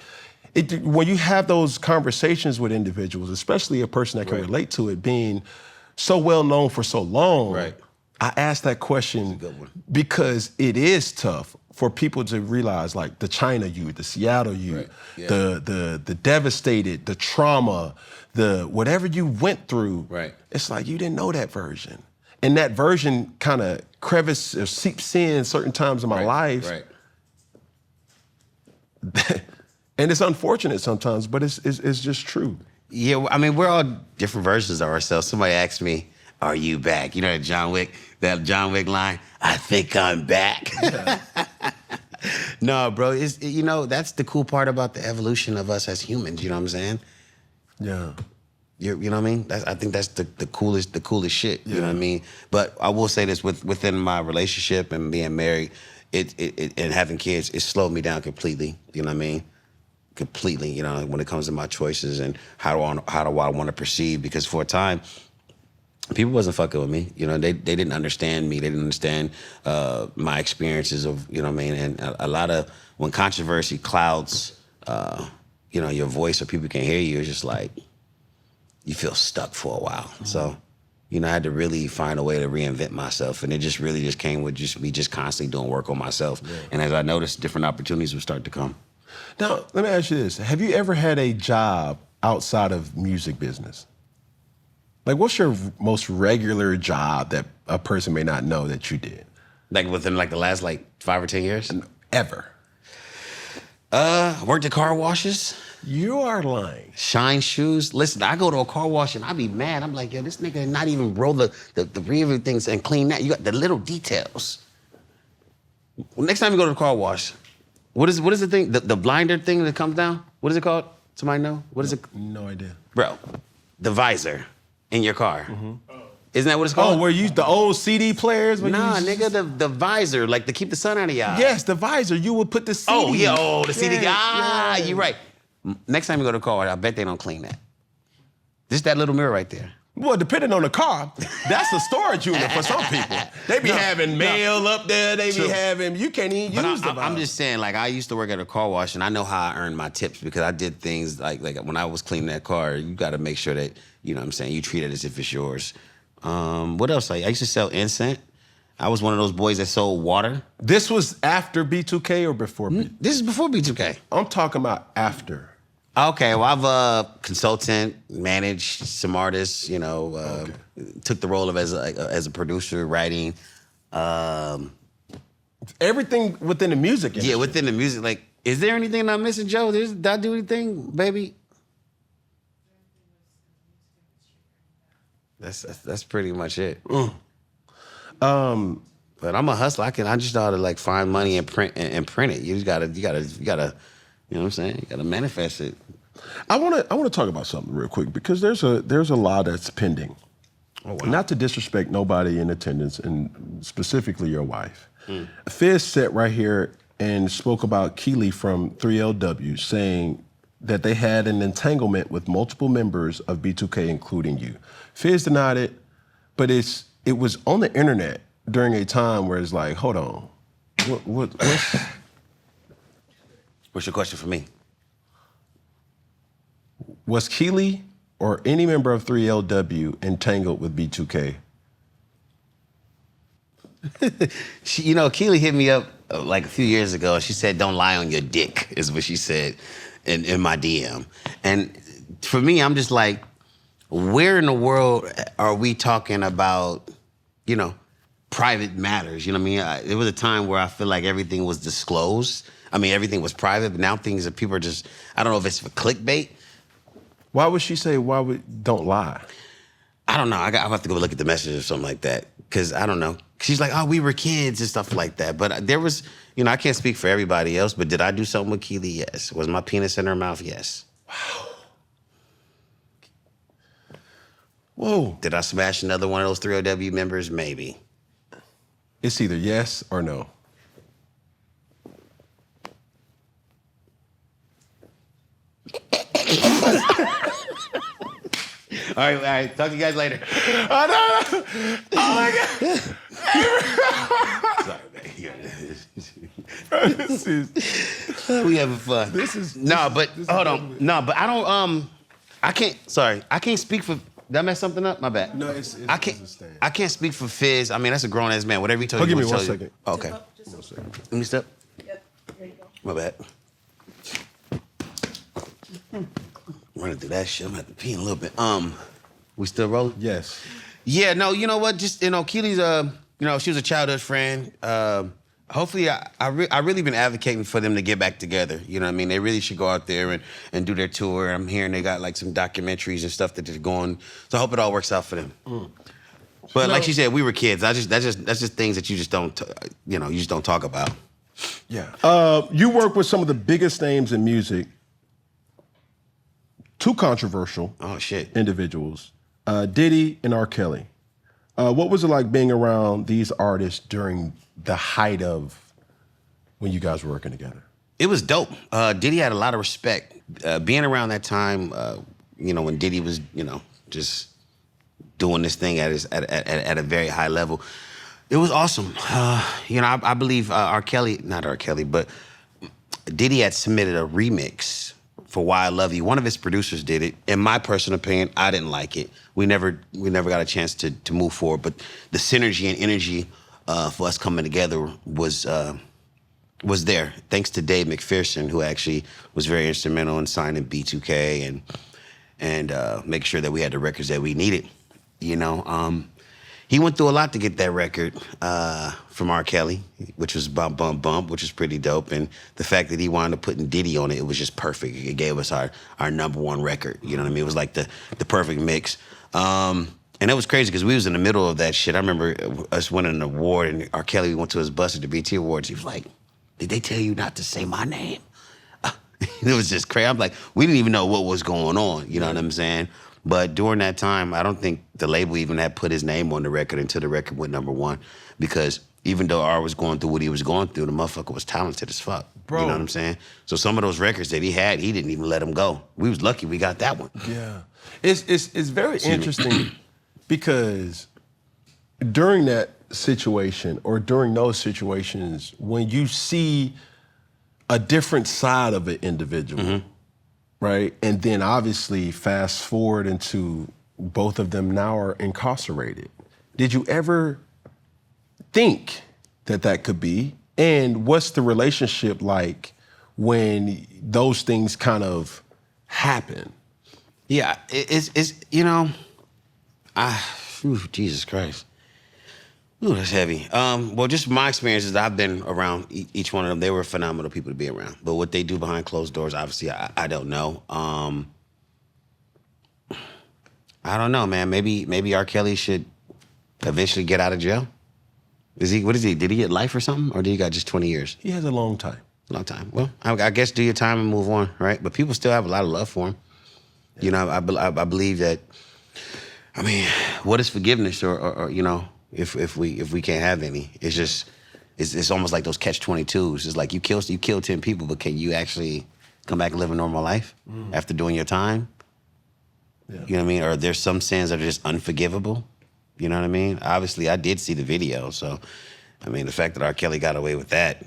When you have those conversations with individuals, especially a person that can relate to it, being so well known for so long, I ask that question because it is tough. for people to realize, like the China youth, the Seattle youth, Right. Yeah. the devastated, the trauma, the whatever you went through. Right. It's like you didn't know that version, and that version kind of crevice or seeps in certain times in my life. Right. And it's unfortunate sometimes, but it's just true. Yeah, I mean, we're all different versions of ourselves. Somebody asked me, "Are you back?" You know that John Wick line. I think I'm back. Yeah. No, bro. That's the cool part about the evolution of us as humans. You know what I'm saying? Yeah. You know what I mean? I think that's the coolest shit. You know what I Yeah. mean? But I will say this: within my relationship and being married, it and having kids, it slowed me down completely. You know what I mean? Completely. You know, when it comes to my choices and how do I want to perceive? Because for a time, people wasn't fucking with me. You know, they didn't understand me. They didn't understand my experiences of, you know what I mean? And a lot of, when controversy clouds, your voice or people can't hear you, it's just like, you feel stuck for a while. Mm-hmm. So, I had to really find a way to reinvent myself. And it just really just came with me constantly doing work on myself. Yeah. And as I noticed, different opportunities would start to come. Now, let me ask you this. Have you ever had a job outside of music business? Like, what's your most regular job that a person may not know that you did? Like within the last 5 or 10 years? Ever. Worked at car washes. You are lying. Shine shoes. Listen, I go to a car wash and I be mad. I'm like, yo, this nigga not even roll the rear things and clean that. You got the little details. Next time you go to the car wash, what is the thing? The blinder thing that comes down? What is it called? Somebody know? What is it? No idea. Bro, the visor in your car. Mm-hmm. Isn't that what it's called? Oh, where you the old CD players? Nah, nigga, the visor, to keep the sun out of your eye. Yes, the visor. You would put the CD. Oh, yeah, the CD. Yeah. You're right. Next time you go to the car, I bet they don't clean that. Just that little mirror right there. Well, depending on the car, that's a storage unit for some people. They be having mail up there. They be having, you can't even use the visor. I'm just saying, I used to work at a car wash, and I know how I earned my tips because I did things like when I was cleaning that car, you got to make sure that, you know what I'm saying, you treat it as if it's yours. What else? I used to sell incense. I was one of those boys that sold water. This was after B2K or before B2K? This is before B2K. I'm talking about after. Okay, well, I've a consultant, managed some artists, took the role of as a producer, writing. Everything within the music industry. Yeah, within the music. Is there anything I'm missing, Joe? Did I do anything, baby? That's pretty much it. But I'm a hustler. I just ought to find money and print it. You just gotta, you know what I'm saying? You gotta manifest it. I wanna talk about something real quick because there's a law that's pending. Oh, wow. Not to disrespect nobody in attendance, and specifically your wife. Fizz sat right here and spoke about Keely from 3LW, saying that they had an entanglement with multiple members of B2K, including you. Fizz denied it, but it was on the internet during a time where it's like, hold on, What's your question for me? Was Keely or any member of 3LW entangled with B2K? Keely hit me up a few years ago. She said, "Don't lie on your dick," is what she said in my DM. And for me, I'm just like, where in the world are we talking about, private matters? You know what I mean? There was a time where I feel like everything was disclosed. I mean, everything was private, but now things that people are just, I don't know if it's for clickbait. Why would she say, don't lie? I don't know. I'll have to go look at the message or something like that. Because I don't know. She's like, oh, we were kids and stuff like that. But there was, I can't speak for everybody else, but did I do something with Keely? Yes. Was my penis in her mouth? Yes. Wow. Whoa. Did I smash another one of those 3LW members? Maybe. It's either yes or no. All right. Talk to you guys later. Oh, no. Oh, my God. Sorry, man. We having fun. Hold on. No, but I don't, I can't speak for Did I mess something up? My bad. No, it's I a can't. stand. I can't speak for Fizz. I mean, that's a grown ass man. Whatever he told Oh, you. give me he one told you. second. Oh, okay. Let me step. Yep, there you go. My bad. Running through that shit. I'm gonna have to pee in a little bit. We still rolling? Yes. Yeah. No. You know what? Just Keely's. She was a childhood friend. Hopefully, I really been advocating for them to get back together. You know what I mean? They really should go out there and do their tour. I'm hearing they got like some documentaries and stuff that they're going. So I hope it all works out for them. But like she said, we were kids. That's just things that you just don't, you just don't talk about. Yeah. You work with some of the biggest names in music. Two controversial individuals, Diddy and R. Kelly. What was it like being around these artists during the height of when you guys were working together? It was dope. Diddy had a lot of respect. Being around that time, when Diddy was, just doing this thing at a very high level, it was awesome. I believe not R. Kelly, but Diddy had submitted a remix for Why I Love You. One of his producers did it. In my personal opinion, I didn't like it. We never got a chance to move forward. But the synergy and energy for us coming together was there. Thanks to Dave McPherson, who actually was very instrumental in signing B2K and making sure that we had the records that we needed. He went through a lot to get that record from R. Kelly, which was Bump Bump Bump, which was pretty dope. And the fact that he wound up putting Diddy on it, it was just perfect. It gave us our #1 record. You know what I mean? It was like the perfect mix. And it was crazy because we was in the middle of that shit. I remember us winning an award, and R. Kelly went to his bus at the BT Awards. He was like, "Did they tell you not to say my name?" It was just crazy. I'm like, we didn't even know what was going on. You know what I'm saying? But during that time, I don't think the label even had put his name on the record until the record went #1. Because even though R was going through what he was going through, the motherfucker was talented as fuck. Bro. You know what I'm saying? So some of those records that he had, he didn't even let them go. We was lucky we got that one. Yeah. It's very interesting because during that situation or during those situations, when you see a different side of an individual, right? And then obviously fast forward into both of them now are incarcerated. Did you ever think that could be? And what's the relationship like when those things kind of happen? Yeah, Jesus Christ. Ooh, that's heavy. Well, just my experiences, I've been around each one of them. They were phenomenal people to be around. But what they do behind closed doors, obviously, I don't know. I don't know, man. Maybe R. Kelly should eventually get out of jail. What is he? Did he get life or something? Or did he got just 20 years? He has a long time. Long time. Well, I guess do your time and move on, right? But people still have a lot of love for him. Yeah. I believe that, what is forgiveness or if we can't have any? It's just, it's almost like those catch-22s. It's like you kill 10 people, but can you actually come back and live a normal life after doing your time? Yeah. You know what I mean? Or there's some sins that are just unforgivable. You know what I mean? Obviously, I did see the video, so the fact that R. Kelly got away with that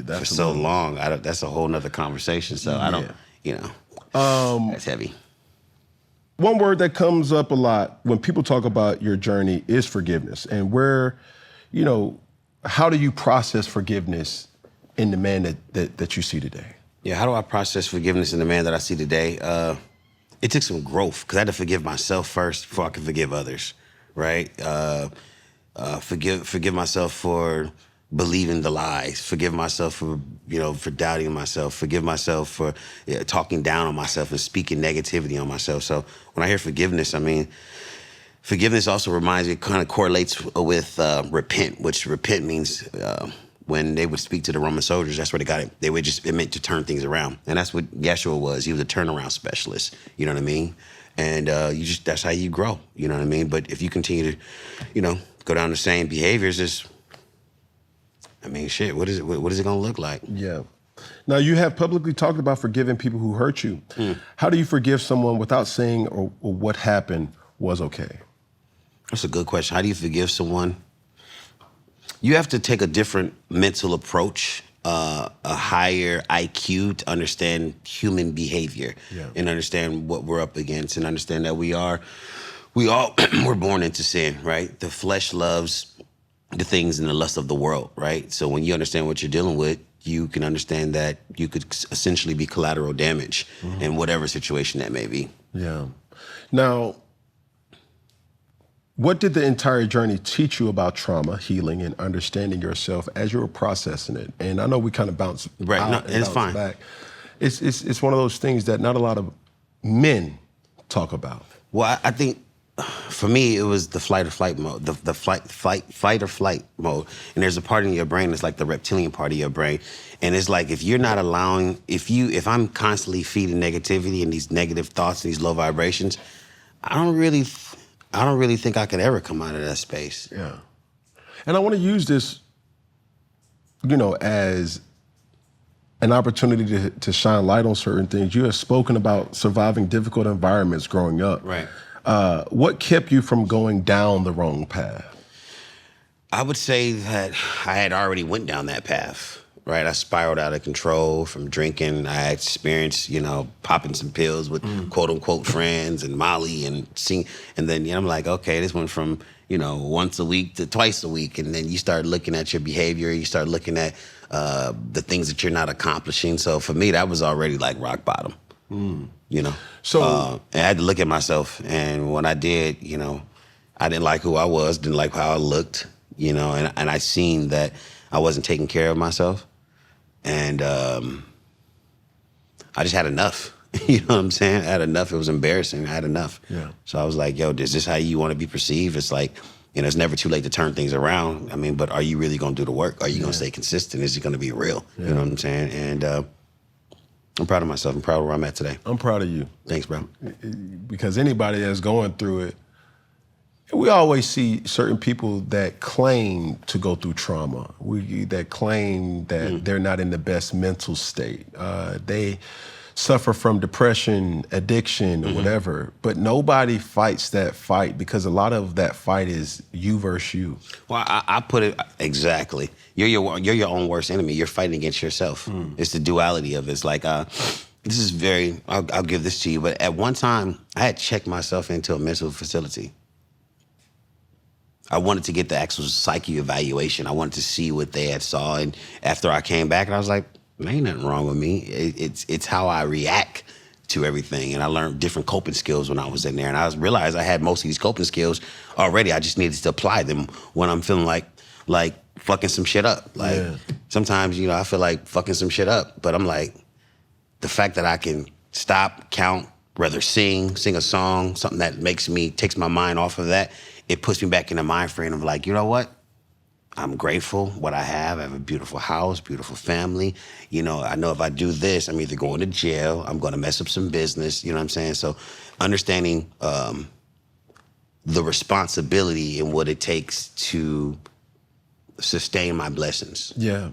for so long, that's a whole nother conversation. So I don't, that's heavy. One word that comes up a lot when people talk about your journey is forgiveness. And how do you process forgiveness in the man that you see today? Yeah, how do I process forgiveness in the man that I see today? It took some growth because I had to forgive myself first before I could forgive others, right? Forgive myself for believing the lies. Forgive myself for doubting myself. Forgive myself for talking down on myself and speaking negativity on myself. So when I hear forgiveness, forgiveness also reminds me, kind of correlates with repent, which repent means when they would speak to the Roman soldiers, that's where they got it. It meant to turn things around. And that's what Yeshua was. He was a turnaround specialist. You know what I mean? And that's how you grow. You know what I mean? But if you continue to, go down the same behaviors, shit, what is it going to look like? Yeah. Now, you have publicly talked about forgiving people who hurt you. How do you forgive someone without saying or what happened was okay? That's a good question. How do you forgive someone? You have to take a different mental approach a higher IQ to understand human behavior and understand what we're up against and understand that we all we're born into sin, right? The flesh loves the things and the lust of the world, right? So when you understand what you're dealing with, you can understand that you could essentially be collateral damage in whatever situation that may be. Yeah. Now, what did the entire journey teach you about trauma, healing, and understanding yourself as you were processing it? And I know we kind of bounce out and it's bounce fine. back. It's one of those things that not a lot of men talk about. Well, I think for me, it was the fight or flight mode, the fight or flight mode. And there's a part in your brain that's like the reptilian part of your brain. And it's like, if you're not allowing, if I'm constantly feeding negativity and these negative thoughts and these low vibrations, I don't really think I could ever come out of that space. Yeah. And I want to use this, as an opportunity to shine light on certain things. You have spoken about surviving difficult environments growing up. Right. What kept you from going down the wrong path? I would say that I had already went down that path. Right, I spiraled out of control from drinking. I experienced, popping some pills with quote unquote friends and Molly and then I'm like, okay, this went from once a week to twice a week, and then you start looking at your behavior, you start looking at the things that you're not accomplishing. So for me, that was already like rock bottom. So I had to look at myself, and when I did, I didn't like who I was, didn't like how I looked, and I seen that I wasn't taking care of myself. And I just had enough. You know what I'm saying? I had enough. It was embarrassing. I had enough. Yeah. So I was like, yo, is this how you want to be perceived? It's like, it's never too late to turn things around. I mean, but are you really going to do the work? Are you going to stay consistent? Is it going to be real? Yeah. You know what I'm saying? And I'm proud of myself. I'm proud of where I'm at today. I'm proud of you. Thanks, bro. Because anybody that's going through it, we always see certain people that claim to go through trauma, that claim that they're not in the best mental state. They suffer from depression, addiction, or whatever, but nobody fights that fight, because a lot of that fight is you versus you. Well, I put it exactly. You're your own worst enemy. You're fighting against yourself. It's the duality of it. It's like, this is I'll give this to you, but at one time, I had checked myself into a mental facility. I wanted to get the actual psyche evaluation. I wanted to see what they had saw. And after I came back, and I was like, there ain't nothing wrong with me. It's how I react to everything. And I learned different coping skills when I was in there. And I realized I had most of these coping skills already. I just needed to apply them when I'm feeling like fucking some shit up. Sometimes, I feel like fucking some shit up. But I'm like, the fact that I can stop, count, rather sing a song, something that takes my mind off of that, it puts me back in the mind frame of like, you know what? I'm grateful what I have. I have a beautiful house, beautiful family. I know if I do this, I'm either going to jail, I'm going to mess up some business, you know what I'm saying? So understanding the responsibility and what it takes to sustain my blessings. Yeah.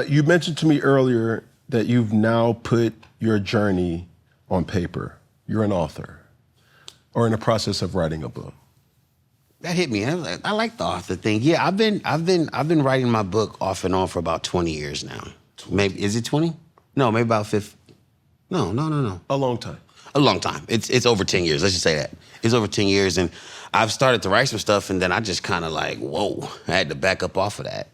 You mentioned to me earlier that you've now put your journey on paper. You're an author, or in the process of writing a book. That hit me. I like the author thing. Yeah, I've been writing my book off and on for about 20 years now. Maybe, is it 20? No, maybe about 50. No. A long time. A long time. It's over 10 years. Let's just say that. It's over 10 years, and I've started to write some stuff, and then I just kind of like, whoa, I had to back up off of that.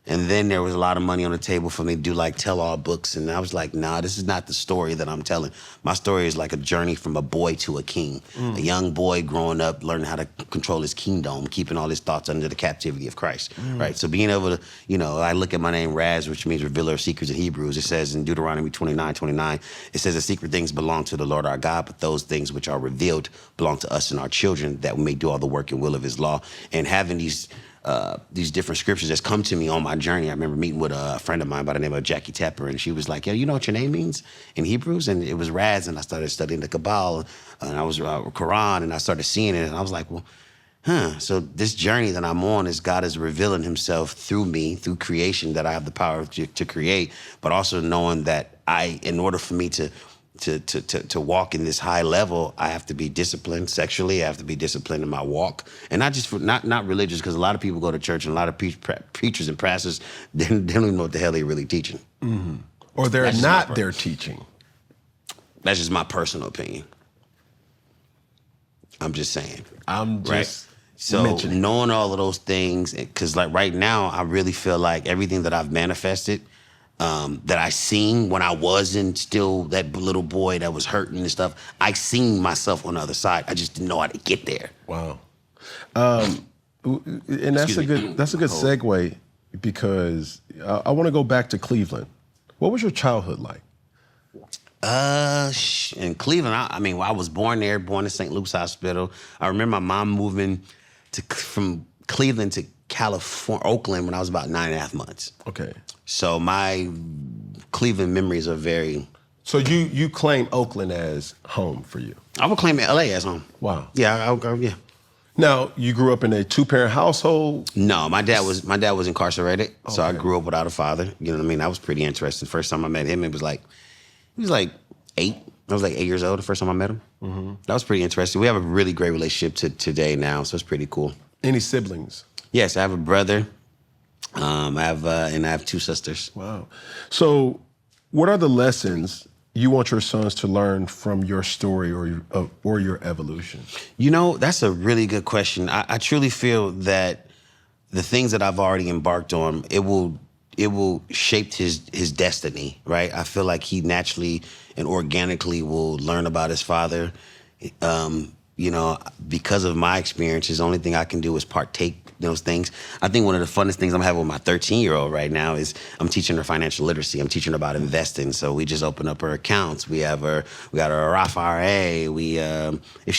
And then there was a lot of money on the table for me to do like tell-all books. And I was like, nah, this is not the story that I'm telling. My story is like a journey from a boy to a king. A young boy growing up, learning how to control his kingdom, keeping all his thoughts under the captivity of Christ, right? So being able to, I look at my name, Raz, which means revealer of secrets in Hebrews. It says in Deuteronomy 29:29, it says the secret things belong to the Lord our God, but those things which are revealed belong to us and our children, that we may do all the work and will of his law. And having these different scriptures that's come to me on my journey. I remember meeting with a friend of mine by the name of Jackie Tepper, and she was like, you know what your name means in Hebrews? And it was Raz, and I started studying the Kabbalah, and I was Quran, and I started seeing it, and I was like, so this journey that I'm on is God is revealing himself through me, through creation, that I have the power to create, but also knowing that in order for me to to walk in this high level, I have to be disciplined sexually. I have to be disciplined in my walk, and not just for not religious, because a lot of people go to church and a lot of preachers and pastors they don't even know what the hell they're really teaching, or they're not their teaching. That's just my personal opinion. I'm just saying. I'm just So mentioning. knowing all of those things, because like right now, I really feel like everything that I've manifested, that I seen when I wasn't still that little boy that was hurting and stuff, I seen myself on the other side. I just didn't know how to get there. Wow. And that's a good segue, because I want to go back to Cleveland. What was your childhood like? In Cleveland, I was born there, born in St. Luke's Hospital. I remember my mom moving from Cleveland to Oakland when I was about 9.5 months. Okay. So my Cleveland memories are very... So you claim Oakland as home for you? I would claim LA as home. Wow. Yeah, yeah. Now, you grew up in a two-parent household? No, my dad was incarcerated, so I grew up without a father. You know what I mean? That was pretty interesting. First time I met him, he was like 8. I was like 8 years old the first time I met him. Mm-hmm. That was pretty interesting. We have a really great relationship today now, so it's pretty cool. Any siblings? Yes, I have a brother. I have 2 sisters. Wow. So, what are the lessons you want your sons to learn from your story or your evolution? You know, that's a really good question. I truly feel that the things that I've already embarked on, it will shape his destiny, right? I feel like he naturally and organically will learn about his father. You know, because of my experiences, the only thing I can do is partake in those things. I think one of the funnest things I'm having with my 13-year-old right now is I'm teaching her financial literacy. I'm teaching her about investing. So we just opened up her accounts. We got her Roth IRA.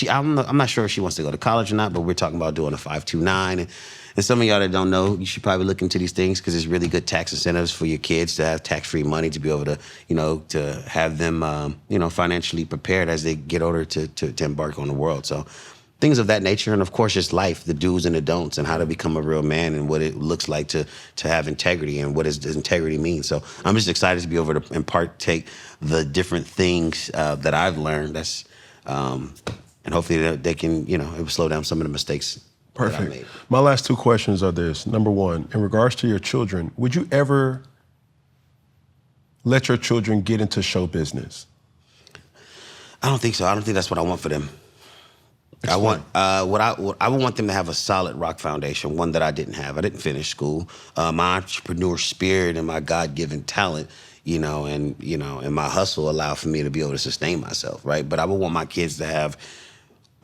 I'm not sure if she wants to go to college or not, but we're talking about doing a 529. And some of y'all that don't know, you should probably look into these things, because there's really good tax incentives for your kids to have tax-free money to be able to, to have them, financially prepared as they get older to embark on the world. So things of that nature. And of course, just life, the do's and the don'ts, and how to become a real man, and what it looks like to have integrity, and what does integrity mean. So I'm just excited to be able to partake the different things that I've learned. And hopefully they can, it will slow down some of the mistakes. Perfect. My last 2 questions are this. Number 1, in regards to your children, would you ever let your children get into show business? I don't think so. I don't think that's what I want for them. Explain. I would want them to have a solid rock foundation, one that I didn't have. I didn't finish school. My entrepreneur spirit and my God-given talent, and my hustle allowed for me to be able to sustain myself, right? But I would want my kids to have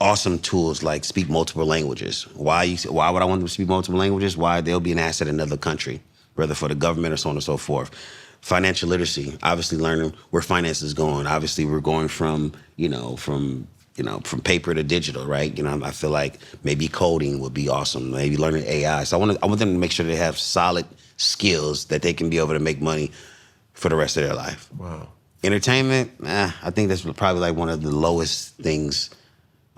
awesome tools like speak multiple languages. Why would I want them to speak multiple languages? Why? They'll be an asset in another country, whether for the government or so on and so forth. Financial literacy, obviously learning where finance is going. Obviously, we're going from paper to digital, right? I feel like maybe coding would be awesome. Maybe learning AI. So I want them to make sure they have solid skills that they can be able to make money for the rest of their life. Wow. Entertainment, I think that's probably like one of the lowest things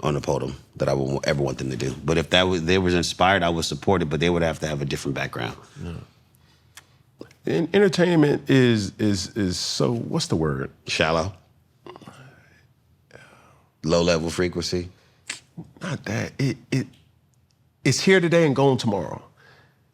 on the podium that I would ever want them to do. But if they was inspired, I would support it, but they would have to have a different background. Yeah. And entertainment is so, what's the word? Shallow. Low level frequency. Not that. It's here today and gone tomorrow.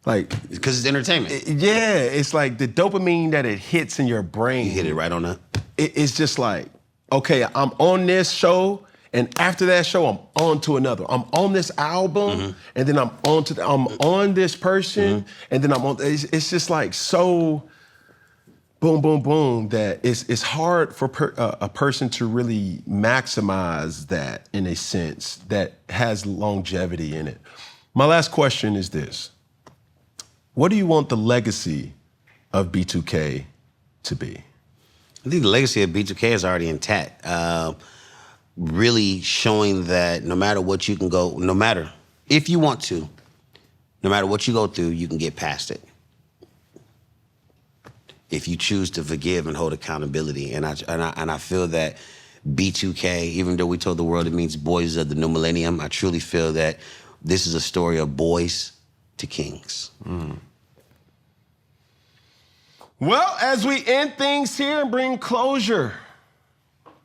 Like, because it's entertainment. It's like the dopamine that it hits in your brain. You hit it right on that. It's just like, okay, I'm on this show, and after that show, I'm on to another. I'm on this album, and then I'm on this person, and then I'm on. It's just like so, boom, boom, boom. That it's hard for a person to really maximize that in a sense that has longevity in it. My last question is this: what do you want the legacy of B2K to be? I think the legacy of B2K is already intact. Really showing that no matter what you can go, no matter if you want to, no matter what you go through, you can get past it. If you choose to forgive and hold accountability, and I feel that B2K, even though we told the world it means boys of the new millennium, I truly feel that this is a story of boys to kings. Well, as we end things here and bring closure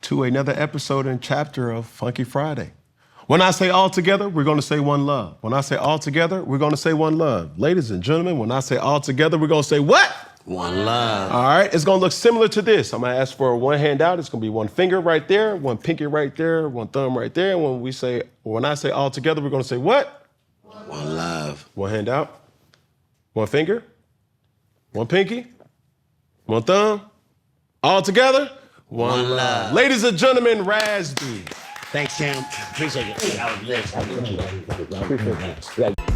to another episode and chapter of Funky Friday. When I say all together, we're going to say one love. When I say all together, we're going to say one love. Ladies and gentlemen, when I say all together, we're going to say what? One love. All right, it's going to look similar to this. I'm going to ask for one hand out. It's going to be one finger right there, one pinky right there, one thumb right there. And when I say all together, we're going to say what? One love. One hand out, one finger, one pinky, one thumb, all together, one love. Ladies and gentlemen, Raz B. Thanks, Cam. Appreciate it. That was lit.